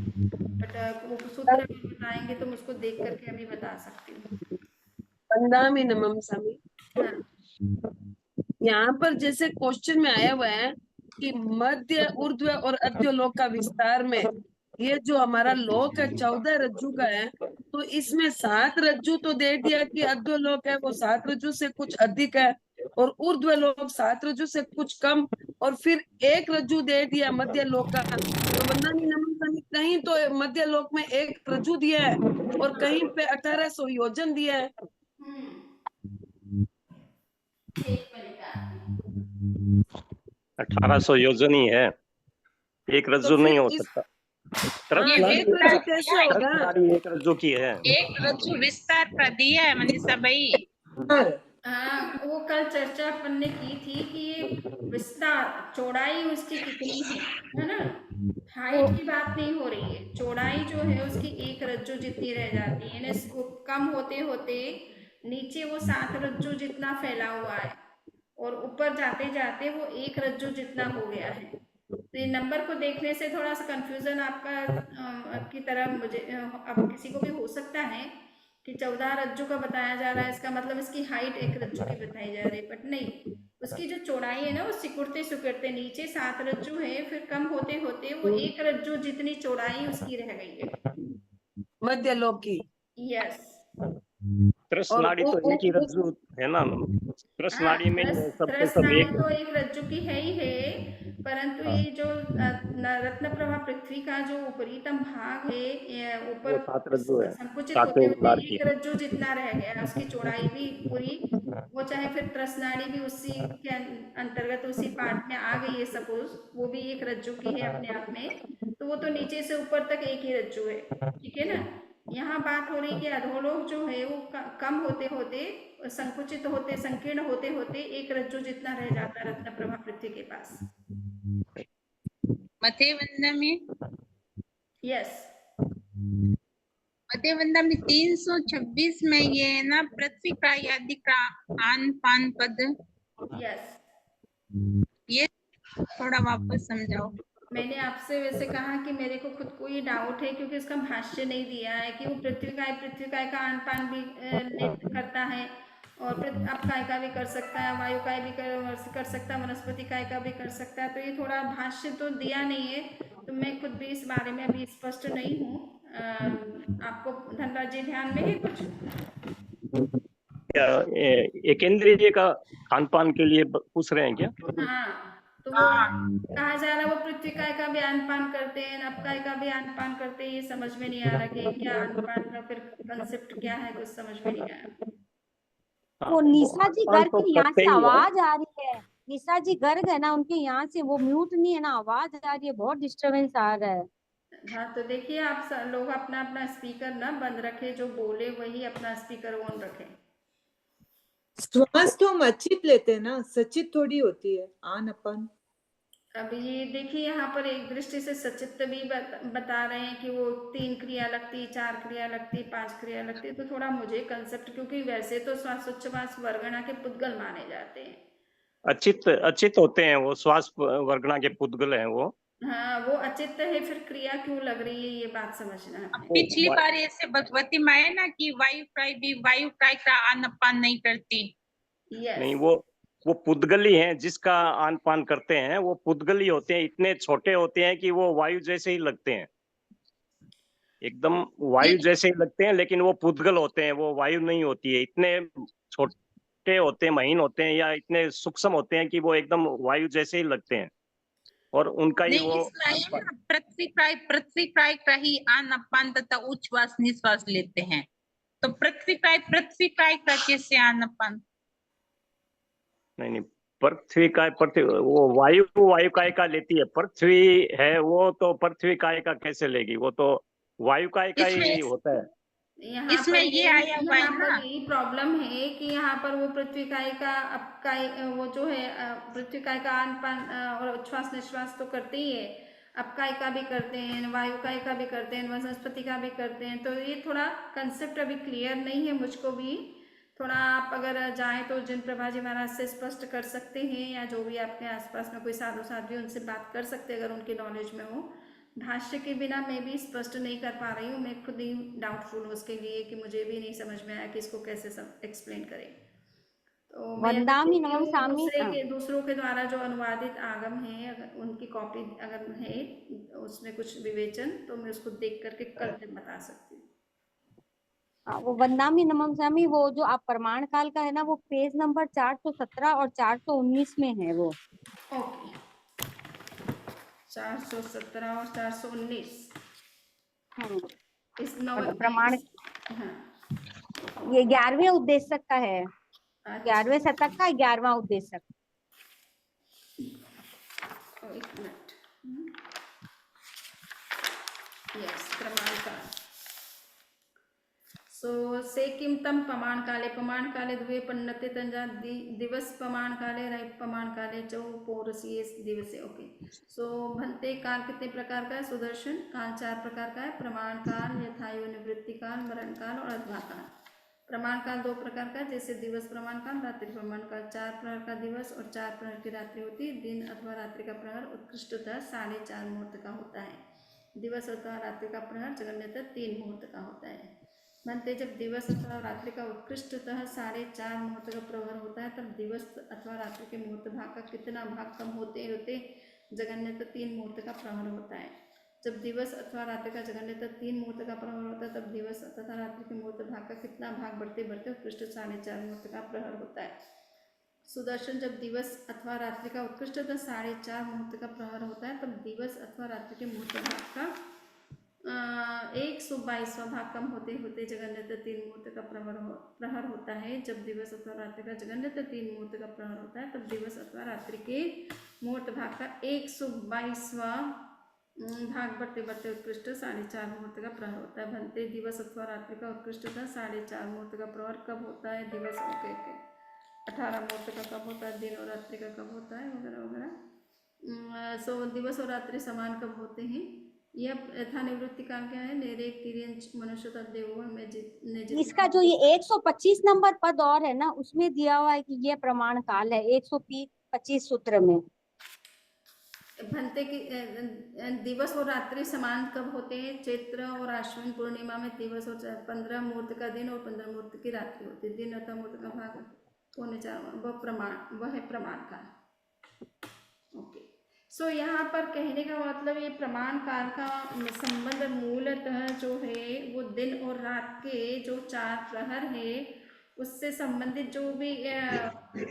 बट वो सूत्र अभी बताएंगे तो मैं उसको देख करके अभी बता सकती हूँ। वंदामि नमः स्वामी। यहाँ पर जैसे क्वेश्चन में आया हुआ है कि मध्य ऊर्ध्व और अध्य लोक का विस्तार में, ये जो हमारा लोक है 14 रज्जु का है, तो इसमें 7 रज्जु तो दे दिया कि अध्य लोक है वो 7 रज्जु से कुछ अधिक है, और ऊर्ध्व लोक 7 रज्जु से कुछ कम, और फिर 1 रज्जु दे दिया मध्य लोक का। तो वंदामि नमः स्वामी, कहीं तो मध्य लोक में 1 रज्जु दिया है और कहीं पे 1800 योजन दिया है। 1800 योजन ही है, 1 रज्जु नहीं हो सकता। एक रज्जु कैसे होगा? 1 रज्जु की है, 1 रज्जु विस्तार पर दिया है मनीषा भाई। हाँ, वो कल चर्चा अपन ने की थी कि ये विस्तार चौड़ाई उसकी कितनी है ना, हाइट की बात नहीं हो रही है। चौड़ाई जो है उसकी 1 रज्जु जितनी रह जाती है ना, इसको कम होते होते नीचे वो 7 रज्जु जितना फैला हुआ है, और ऊपर जाते जाते वो 1 रज्जु जितना हो गया है। तो ये नंबर को देखने से थोड़ा सा कंफ्यूजन आपका की तरह मुझे अब किसी को भी हो सकता है कि 14 रज्जु का बताया जा रहा है, इसका मतलब इसकी हाइट 1 रज्जु की बताई जा रही है, बट नहीं, उसकी जो चौड़ाई है ना वो सिकुड़ते सिकुड़ते नीचे 7 रज्जु है, फिर कम होते होते वो 1 रज्जु जितनी चौड़ाई उसकी रह गई है मध्य लोक की। यस, त्रसनाड़ी तो एक ही रज्जु है ना, त्रसनाड़ी में सब एक तो 1 रज्जु की है ही है, परंतु ये जो रत्न प्रभा पृथ्वी का जो ऊपरीतम भाग है, ऊपर 7 रज्जु है, संकुचित 7 होते होते उतार 1 रज्जु जितना रह गया, उसकी चौड़ाई भी पूरी, वो चाहे फिर त्रसनाड़ी भी उसी के अंतर्गत उसी पार्ट में आ गई है, सपोज वो भी 1 रज्जु की है अपने आप में, तो वो तो नीचे से ऊपर तक 1 ही रज्जु है, ठीक है ना। यहाँ बात हो रही कि अधोलोक जो है वो कम होते होते, संकुचित होते, संकीर्ण होते होते 1 रज्जु जितना रह जाता है रत्न प्रभा पृथ्वी के पास। मध्य वंदा में, यस, मध्य वंदा में 326 में ये है ना, पृथ्वी का आदि का आन पान पद। यस, ये थोड़ा वापस समझाओ। मैंने आपसे वैसे कहा कि मेरे को खुद को ये डाउट है, क्योंकि इसका भाष्य नहीं दिया है कि वो पृथ्वी काय का आन पान भी करता है, और आप काय का भी कर सकता है, वायु काय भी कर सकता है, वनस्पति काय का भी कर सकता है। तो ये थोड़ा भाष्य तो दिया नहीं है, तो मैं खुद भी इस बारे में अभी स्पष्ट नहीं हूँ। आपको धनराज जी ध्यान में है कुछ? एक इंद्रिय का खान पान के लिए पूछ रहे हैं क्या? हाँ, तो वो कहा जा रहा है वो पृथ्वीकाय का भी आनपान करते हैं, नभकाय का भी आनपान करते हैं, ये समझ में नहीं आ रहा कि क्या आनपान का फिर कंसेप्ट क्या है, कुछ समझ में नहीं आया। हाँ, वो निशा जी आनपान घर तो के यहाँ करते से ही है। आवाज आ रही है। निशा जी गर्ग है ना, उनके यहाँ से वो म्यूट नहीं है ना, आवाज आ रही है, बहुत डिस्टरबेंस आ रहा है। हाँ तो देखिए आप लोग अपना अपना स्पीकर ना बंद रखे, जो बोले वही अपना स्पीकर ऑन रखे। श्वास तो हम अचित लेते हैं ना, सचित थोड़ी होती है आन अपन। अभी ये देखिए यहाँ पर एक दृष्टि से सचित्त भी बता रहे हैं कि वो 3 क्रिया लगती, 4 क्रिया लगती, 5 क्रिया लगती, तो थोड़ा मुझे कंसेप्ट, क्योंकि वैसे तो श्वासोच्छ्वास वर्गणा के पुद्गल माने जाते हैं। अचित होते हैं वो, श्वास वर्गणा के पुद्गल हैं वो। हाँ वो अचित्त है, फिर क्रिया क्यों लग रही है ये बात समझना है अब हमें। पिछली बार ऐसे भगवती माँ है ना कि वायु काय का आन पान नहीं करती। नहीं, यस वो पुद्गली हैं, जिसका आन पान करते हैं वो पुद्गली होते हैं, इतने छोटे होते हैं कि वो वायु जैसे ही लगते हैं, एकदम वायु जैसे ही लगते हैं, लेकिन वो पुद्गल होते हैं, वो वायु नहीं होती है। इतने छोटे होते हैं, महीन होते हैं, या इतने सूक्ष्म होते हैं कि वो एकदम वायु जैसे ही लगते हैं, और उनका ही नहीं, वो इसमें है ना पृथ्वी काय का ही आन पान तथा उच्छ्वास निश्वास लेते हैं, तो पृथ्वी काय का कैसे आन पान। नहीं, पृथ्वी वो वायु काय का लेती है। पृथ्वी है वो, तो पृथ्वी काय का कैसे लेगी, वो तो वायु काय का ही इसमें होता है। यहाँ इसमें पर ये आया हुआ है यहाँ पर ना। यही प्रॉब्लम है कि यहाँ पर वो पृथ्वीकाय का अपकाय वो जो है पृथ्वीकाय का आन पान और उच्छ्वास निश्वास तो करते ही है, अपकाय का भी करते हैं, वायुकाय का भी करते हैं, वनस्पति का भी करते हैं, तो ये थोड़ा कंसेप्ट अभी क्लियर नहीं है मुझको भी। थोड़ा आप अगर जाएं तो जिन प्रभा जी महाराज से स्पष्ट कर सकते हैं, या जो भी आपके आसपास में कोई साधु साध्वी उनसे बात कर सकते हैं अगर उनकी नॉलेज में हो। भाष्य के बिना मैं भी स्पष्ट नहीं कर पा रही हूँ, मैं खुद ही डाउटफुल हूँ उसके लिए कि मुझे भी नहीं समझ में आया कि इसको कैसे सब एक्सप्लेन करें। तो मैं अभी वंदामी देखती नमः हूँ सामी दूसरों के द्वारा जो अनुवादित आगम है, अगर उनकी कॉपी अगर है उसमें कुछ विवेचन, तो मैं उसको देख करके कल फिर बता सकती हूँ। वो वंदामी नमः सामी, वो जो आप प्रमाण काल का है ना, वो पेज नंबर 417 और 419 में है वो। ओके 417 और 419 इस और प्रमाण हाँ ये 11वें उद्देश्यक का है, अच्छा 11वें शतक का 11वां उद्देश्यक। एक मिनट यस प्रमाण काल। सो से किम तम प्रमाण काले द्वे पन्नते तंजा दिवस प्रमाण काले राइट प्रमाण काले चौ पौरसीय दिवसे। ओके सो भंते काल कितने प्रकार का है? सुदर्शन काल 4 प्रकार का है, प्रमाण काल, यथायु निवृत्ति काल, मरण काल और अध्वा काल। प्रमाण काल 2 प्रकार का है, जैसे दिवस प्रमाण काल, रात्रि प्रमाण काल। 4 प्रहर का दिवस और 4 प्रहर की रात्रि होती है। दिन अथवा रात्रि का प्रहर उत्कृष्टतः 4.5 मुहूर्त का होता है। दिवस अथवा रात्रि का प्रहर जगन्यतः 3 मुहूर्त का होता है। बनते जब दिवस अथवा रात्रि का उत्कृष्टतः 4.5 मुहूर्त का प्रहर होता है, तब दिवस अथवा रात्रि के मुहूर्त भाग का कितना भाग कम होते होते जगन्यतः 3 मुहूर्त का प्रहर होता है। जब दिवस अथवा रात्रि का जगन्यतः 3 मुहूर्त का प्रहर होता है, तब दिवस तथा रात्रि के मुहूर्त भाग का कितना भाग बढ़ते बढ़ते उत्कृष्ट 4.5 मुहूर्त का प्रहर होता है। सुदर्शन जब दिवस अथवा रात्रि का उत्कृष्टतः 4.5 मुहूर्त का प्रहर होता है, तब दिवस अथवा रात्रि के मुहूर्त भाग का 122वां भाग कम होते होते जगन्यतः 3 मुहूर्त का प्रहर होता है। जब दिवस अथवा रात्रि का जगन्यतः 3 मुहूर्त का प्रहर होता है, तब दिवस अथवा रात्रि के मुहूर्त भाग का 122वां भाग बढ़ते बढ़ते उत्कृष्ट 4.5 मुहूर्त का प्रहर होता है। बनते दिवस अथवा रात्रि का उत्कृष्ट था 4.5 मुहूर्त का प्रहर कब होता है? दिवस ओके 18 मुहूर्त का कब होता है? दिन और रात्रि का कब होता है? वगैरह वगैरह। सो दिवस और रात्रि समान कब होते हैं? यह यथा निवृत्ति काल क्या है? नेरे तिर्यंच मनुष्य देवो में इसका जो ये 125 नंबर पद और है ना, उसमें दिया हुआ है कि ये प्रमाण काल है 125 सूत्र में। भंते की दिवस और रात्रि समान कब होते हैं? चैत्र और आश्विन पूर्णिमा में दिवस और 15 मुहूर्त का दिन और 15 मुहूर्त की रात्रि होती है। दिन अथवा मुहूर्त का भाग होने वह है प्रमाण काल। ओके सो यहाँ पर कहने का मतलब ये प्रमाण काल का संबंध मूलतः जो है वो दिन और रात के जो 4 प्रहर है उससे संबंधित जो भी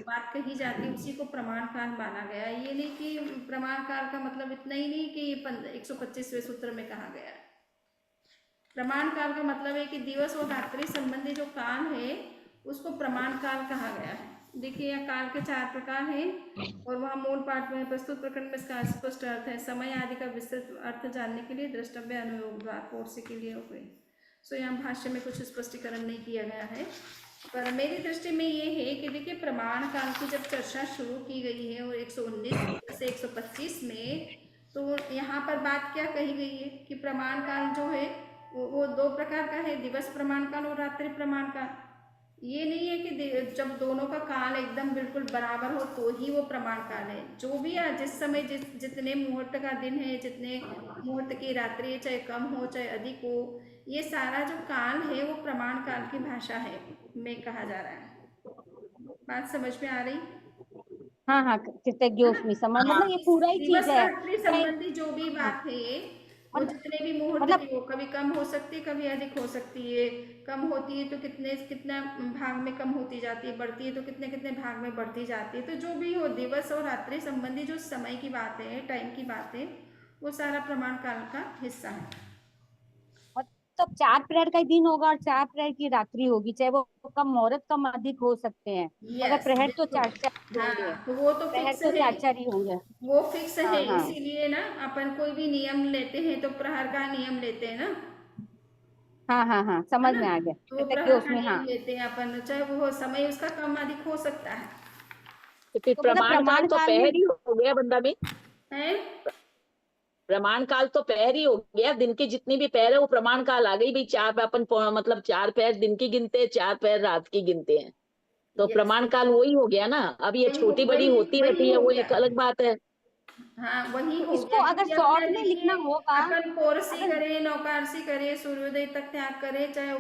बात कही जाती है उसी को प्रमाण काल माना गया है। ये नहीं कि प्रमाण काल का मतलब इतना ही नहीं कि 125वें सूत्र में कहा गया है। प्रमाण काल का मतलब है कि दिवस और रात्रि संबंधी जो काल है उसको प्रमाण काल कहा गया है। देखिए यह काल के 4 प्रकार हैं और वहाँ मूल पाठ में प्रस्तुत प्रकरण में इसका स्पष्ट अर्थ है। समय आदि का विस्तृत अर्थ जानने के लिए द्रष्टव्य अनुयोग द्वार पोर्से के लिए हो गई। सो यहाँ भाष्य में कुछ स्पष्टीकरण नहीं किया गया है, पर मेरी दृष्टि में ये है कि देखिए प्रमाण काल की जब चर्चा शुरू की गई है और 119 से 125 में, तो यहाँ पर बात क्या कही गई है कि प्रमाण काल जो है वो 2 प्रकार का है, दिवस प्रमाण काल और रात्रि प्रमाण काल। ये नहीं है कि जब दोनों का काल एकदम बिल्कुल बराबर हो तो ही वो प्रमाण काल है। जो भी है जिस समय जितने मुहूर्त का दिन है, जितने मुहूर्त की रात्रि है, चाहे कम हो चाहे अधिक हो, ये सारा जो काल है वो प्रमाण काल की भाषा है में कहा जा रहा है। बात समझ में आ रही? हाँ हाँ, कृतज्ञोस्मि समझ, मतलब ये पूरा ही दिवस चीज है। रात्रि संबंधी जो भी बात है वो जितने भी मुहूर्त मतलब की हो, कभी कम हो सकती है कभी अधिक हो सकती है। कम होती है तो कितना भाग में कम होती जाती है, बढ़ती है तो कितने कितने भाग में बढ़ती जाती है। तो जो भी हो दिवस और रात्रि संबंधी जो समय की बात है, टाइम की बात है, वो सारा प्रमाण काल का हिस्सा है। तो 4 प्रहर का ही दिन होगा और 4 प्रहर की रात्रि होगी, चाहे वो कम मुहूर्त कम अधिक हो सकते हैं, मगर यस प्रहर तो बिल्कुल। 4 ही होंगे। हाँ तो वो तो प्रहर फिक्स तो है, 4 ही होंगे। वो फिक्स है। हाँ हाँ इसीलिए ना अपन कोई भी नियम लेते हैं तो प्रहर का नियम लेते हैं ना, हाँ हाँ हाँ, है समझ ना। में आ गया, तो वो कृतज्ञ प्रहर का उसमें। हाँ, नियम लेते हैं अपन, चाहे वो समय उसका कम अधिक हो सकता है। तो फिर तो मतलब प्रमाण काल प्रमाण तो काल में पहर ही हो गया बंदा में। है प्रमाण काल तो पहर ही हो गया, दिन की जितनी भी पहर है वो प्रमाण काल आ गई भाई। चार पे अपन मतलब 4 पहर दिन की गिनते हैं, 4 पहर रात की गिनते हैं, तो यस प्रमाण काल वही हो गया ना। अब ये वही छोटी बड़ी वही होती वही रहती है, हो वो गया। एक अलग बात है। हाँ वही तो हो इसको गया, अगर क्योंकि अपने शॉर्ट में लिखना देखिए होगा, अपन पोरसी अगर करे, नौकारसी करे, सूर्योदय तक त्याग करे, चाहे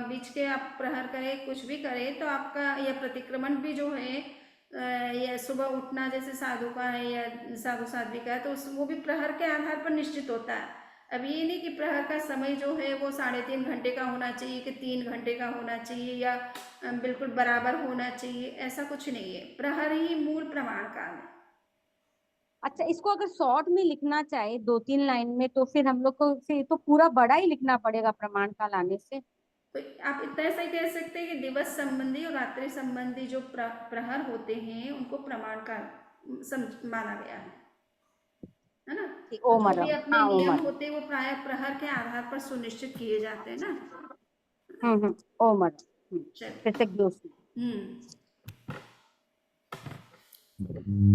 बीच के आप प्रहर करे, कुछ भी करे, तो आपका यह प्रतिक्रमण भी जो है या सुबह उठना जैसे साधु का है या साधु साध्वी का है, तो वो भी प्रहर के आधार पर निश्चित होता है। अब ये नहीं कि प्रहर का समय जो है वो 3.5 घंटे का होना चाहिए कि 3 घंटे का होना चाहिए या बिल्कुल बराबर होना चाहिए, ऐसा कुछ नहीं है। प्रहर ही मूल प्रमाण काल है। अच्छा, इसको अगर शॉर्ट में लिखना चाहे 2-3 लाइन में, तो फिर हम लोग को फिर तो पूरा बड़ा ही लिखना पड़ेगा प्रमाण काल आने से। तो आप इतना ऐसा ही कह सकते हैं कि दिवस संबंधी और रात्रि संबंधी जो प्रहर होते हैं उनको प्रमाण का माना गया है ना। तो जो ओमर, भी अपने हाँ नियम ओमर, होते हैं वो प्राय प्रहर के आधार पर सुनिश्चित किए जाते हैं ना। ओमर, चलिए कृतज्ञ उसमें।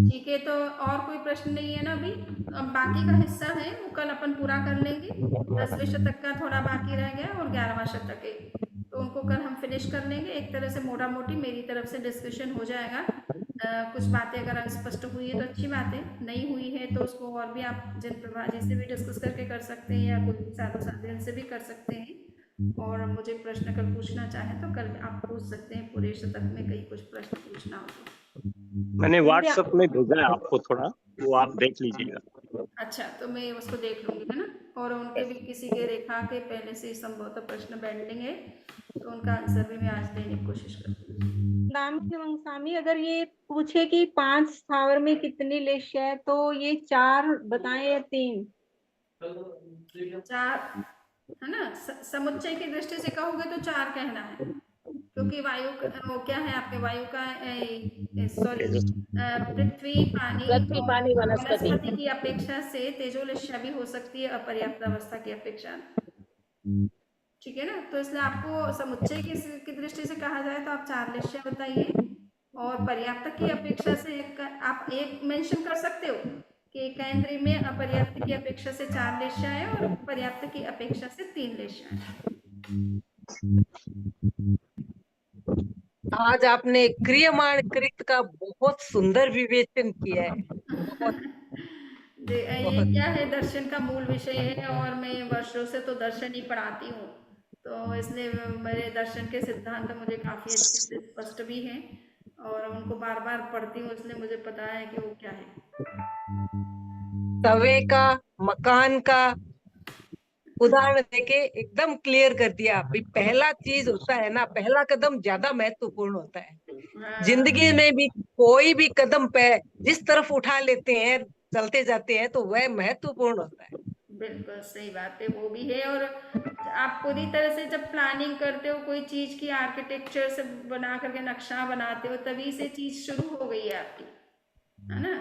ठीक है, तो और कोई प्रश्न नहीं है ना अभी। अब बाकी का हिस्सा है वो कल अपन पूरा कर लेंगे। 10वें शतक का थोड़ा बाकी रह गया और 11वां शतक है, तो उनको कल हम फिनिश कर लेंगे। एक तरह से मोटा मोटी मेरी तरफ से डिस्कशन हो जाएगा। कुछ बातें अगर स्पष्ट हुई है तो अच्छी बात है, नहीं हुई है तो उसको और भी आप जिन प्रभाजी से भी डिस्कस करके कर सकते हैं या कोई साधु साधन से भी कर सकते हैं। और मुझे प्रश्न कल पूछना चाहें तो कल आप पूछ सकते हैं, पूरे शतक में कहीं कुछ प्रश्न पूछना हो तो। मैंने व्हाट्सएप में भेजा है आपको, थोड़ा वो आप देख लीजिएगा। अच्छा, तो मैं उसको देख लूंगी, है ना। और उनके भी किसी के रेखा के पहले से संभवतः प्रश्न पेंडिंग है, तो उनका आंसर भी मैं आज देने की कोशिश करती हूँ। स्वामी अगर ये पूछे कि 5 स्थावर में कितनी लेश है, तो ये 4 बताएं या 3? 4 है ना। समुच्चय की दृष्टि से कहोगे तो 4 कहना है, क्योंकि वायु वो क्या है आपके वायु का सॉरी पृथ्वी पानी पृथ्वी और पानी वनस्पति। वनस्पति की अपेक्षा से तेजोलिश्या भी हो सकती है अपर्याप्त अवस्था की अपेक्षा। ठीक है ना, तो इसलिए आपको समुच्चय की दृष्टि से कहा जाए तो आप 4 लिश्या बताइए, और पर्याप्त की अपेक्षा से आप एक मेंशन कर सकते हो कि केंद्रीय में अपर्याप्त की अपेक्षा से 4 लेशा है और पर्याप्त की अपेक्षा से 3 लेशा है। आज आपने क्रियमाण कृत का बहुत सुंदर विवेचन किया है। बहुत ये बहुत क्या है, दर्शन का मूल विषय है और मैं वर्षों से तो दर्शन ही पढ़ाती हूँ, तो इसलिए मेरे दर्शन के सिद्धांत मुझे काफी अच्छे से स्पष्ट भी हैं और उनको बार बार पढ़ती हूँ, इसलिए मुझे पता है कि वो क्या है। तवे का, मकान का, उदाहरण देके एकदम क्लियर कर दिया। भाई पहला चीज होता है ना, पहला कदम ज्यादा महत्वपूर्ण होता है। हाँ, जिंदगी में भी कोई भी कदम पे जिस तरफ उठा लेते हैं, चलते जाते हैं, तो वह महत्वपूर्ण होता है। बिल्कुल सही बात है, वो भी है। और आप पूरी तरह से जब प्लानिंग करते हो कोई चीज की, आर्किटेक्चर से बना करके नक्शा बनाते हो, तभी से चीज शुरू हो गई है आपकी, है ना?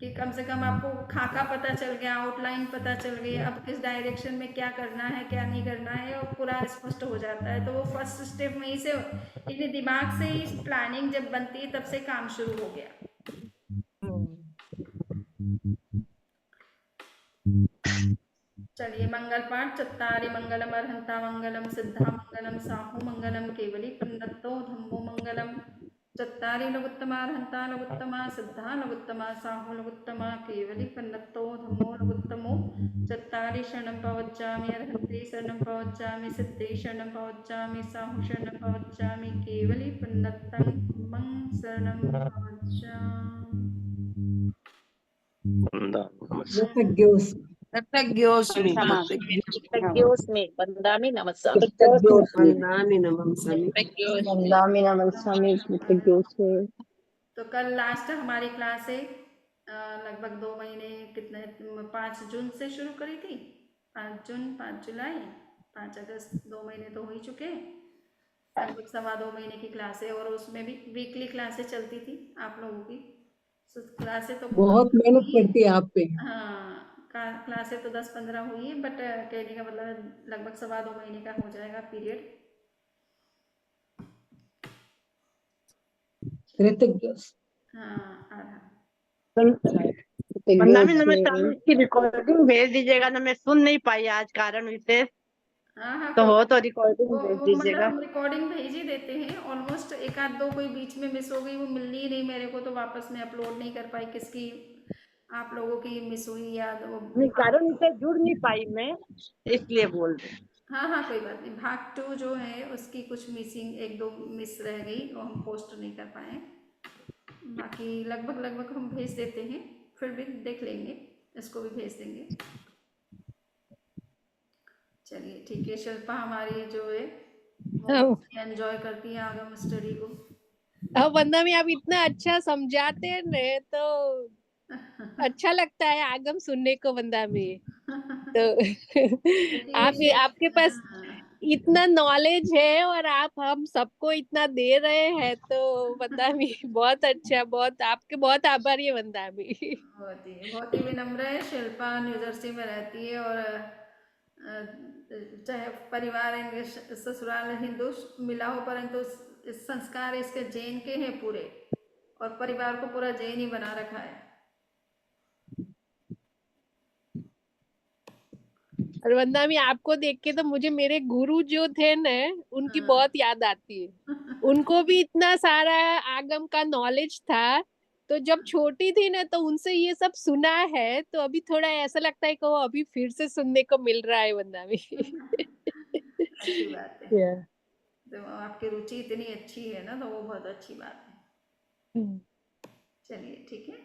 कि कम से कम आपको खाका पता चल गया, आउटलाइन पता चल गई, अब किस डायरेक्शन में क्या करना है क्या नहीं करना है, और पूरा स्पष्ट हो जाता है। तो वो फर्स्ट स्टेप वहीं से, यानी दिमाग से ही प्लानिंग जब बनती है तब से काम शुरू हो गया। चलिए, मंगल पाठ। चत्तारि मंगलम अर्हंता मंगलम सिद्धा मंगलम साहू मंगलम केवली प्रन्नतो धम्मो मंगलम। चत्तारि लघुत्तमा अर्हंता लघुत्तमा सिद्धा लघुत्तमा साहू लघुत्तमा केवली प्रन्नतो धम्मो लघुत्तमो। चत्तारि शरणं प्रवज्जामि अर्हन्ते शरणं प्रवज्जामि सिद्धे शरणं प्रवज्जामि साहू शरणं प्रवज्जामि केवली प्रन्नतं धम्मं शरणं प्रवज्जामि। कृतज्ञोऽस्मि कृतज्ञोऽस्मि वन्दामि नमस्सामि। वन्दामि नमस्सामि। वंदामि नमस्सामि कृतज्ञोऽस्मि। तो कल लास्ट हमारी क्लास है, लगभग 2 महीने, कितने, 5 जून से शुरू करी थी। 5 जून, 5 जुलाई, 5 अगस्त, 2 महीने तो हो ही चुके हैं। लगभग 2.25 महीने की क्लास है, और उसमें भी वीकली क्लासेस चलती थी आप लोगों की। क्लासेस तो बहुत मेहनत करती है आप पे। हाँ, क्लासेस तो 10-15 हुई है, बट कहने का मतलब लगभग 2.25 महीने का हो जाएगा पीरियड। हाँ, वंदामि नमस्सामि की रिकॉर्डिंग भेज दीजिएगा ना, मैं सुन नहीं पाई आज कारण विशेष, हाँ, तो कोई हो तो वो रिकॉर्डिंग भेज वो मतलब दीजिएगा। हम रिकॉर्डिंग भेज ही देते हैं। ऑलमोस्ट 1-2 कोई बीच में मिस हो गई, वो मिलनी ही नहीं मेरे को, तो वापस मैं अपलोड नहीं कर पाई। किसकी आप लोगों की मिस हुई या वो नहीं, भाग। कारण विशेष जुड़ नहीं पाई मैं, इसलिए बोल रही हूँ। हाँ, कोई बात नहीं। भाग 2 जो है उसकी कुछ मिसिंग 1-2 मिस रह गई, वो हम पोस्ट नहीं कर पाए। बाकी लगभग हम भेज देते हैं, फिर भी देख लेंगे, इसको भी भेज देंगे। चलिए ठीक है। शिल्पा हमारी जो है वो एंजॉय करती है आगम स्टडी को। अब वंदा में आप इतना अच्छा समझाते हैं न, तो अच्छा लगता है आगम सुनने को वंदा में। तो आपके पास इतना नॉलेज है और आप हम सबको इतना दे रहे हैं, तो वंदा में बहुत अच्छा, बहुत आपके बहुत आभारी है वंदा में। बहुत ही विनम्र है। शिल्पा न्यू जर्सी में रहती है, और चाहे परिवार इंग्लिश, ससुराल हिंदू मिला हो, परंतु इस संस्कार इसके जैन के हैं पूरे, और परिवार को पूरा जैन ही बना रखा है। और वंदा में आपको देख के तो मुझे मेरे गुरु जो थे न, उनकी बहुत याद आती है। उनको भी इतना सारा आगम का नॉलेज था, तो जब छोटी थी ना तो उनसे ये सब सुना है, तो अभी थोड़ा ऐसा लगता है कि वो अभी फिर से सुनने को मिल रहा है वंदा में। अच्छी बात है। तो आपकी रुचि इतनी अच्छी है ना, तो वो बहुत अच्छी बात है। चलिए ठीक है।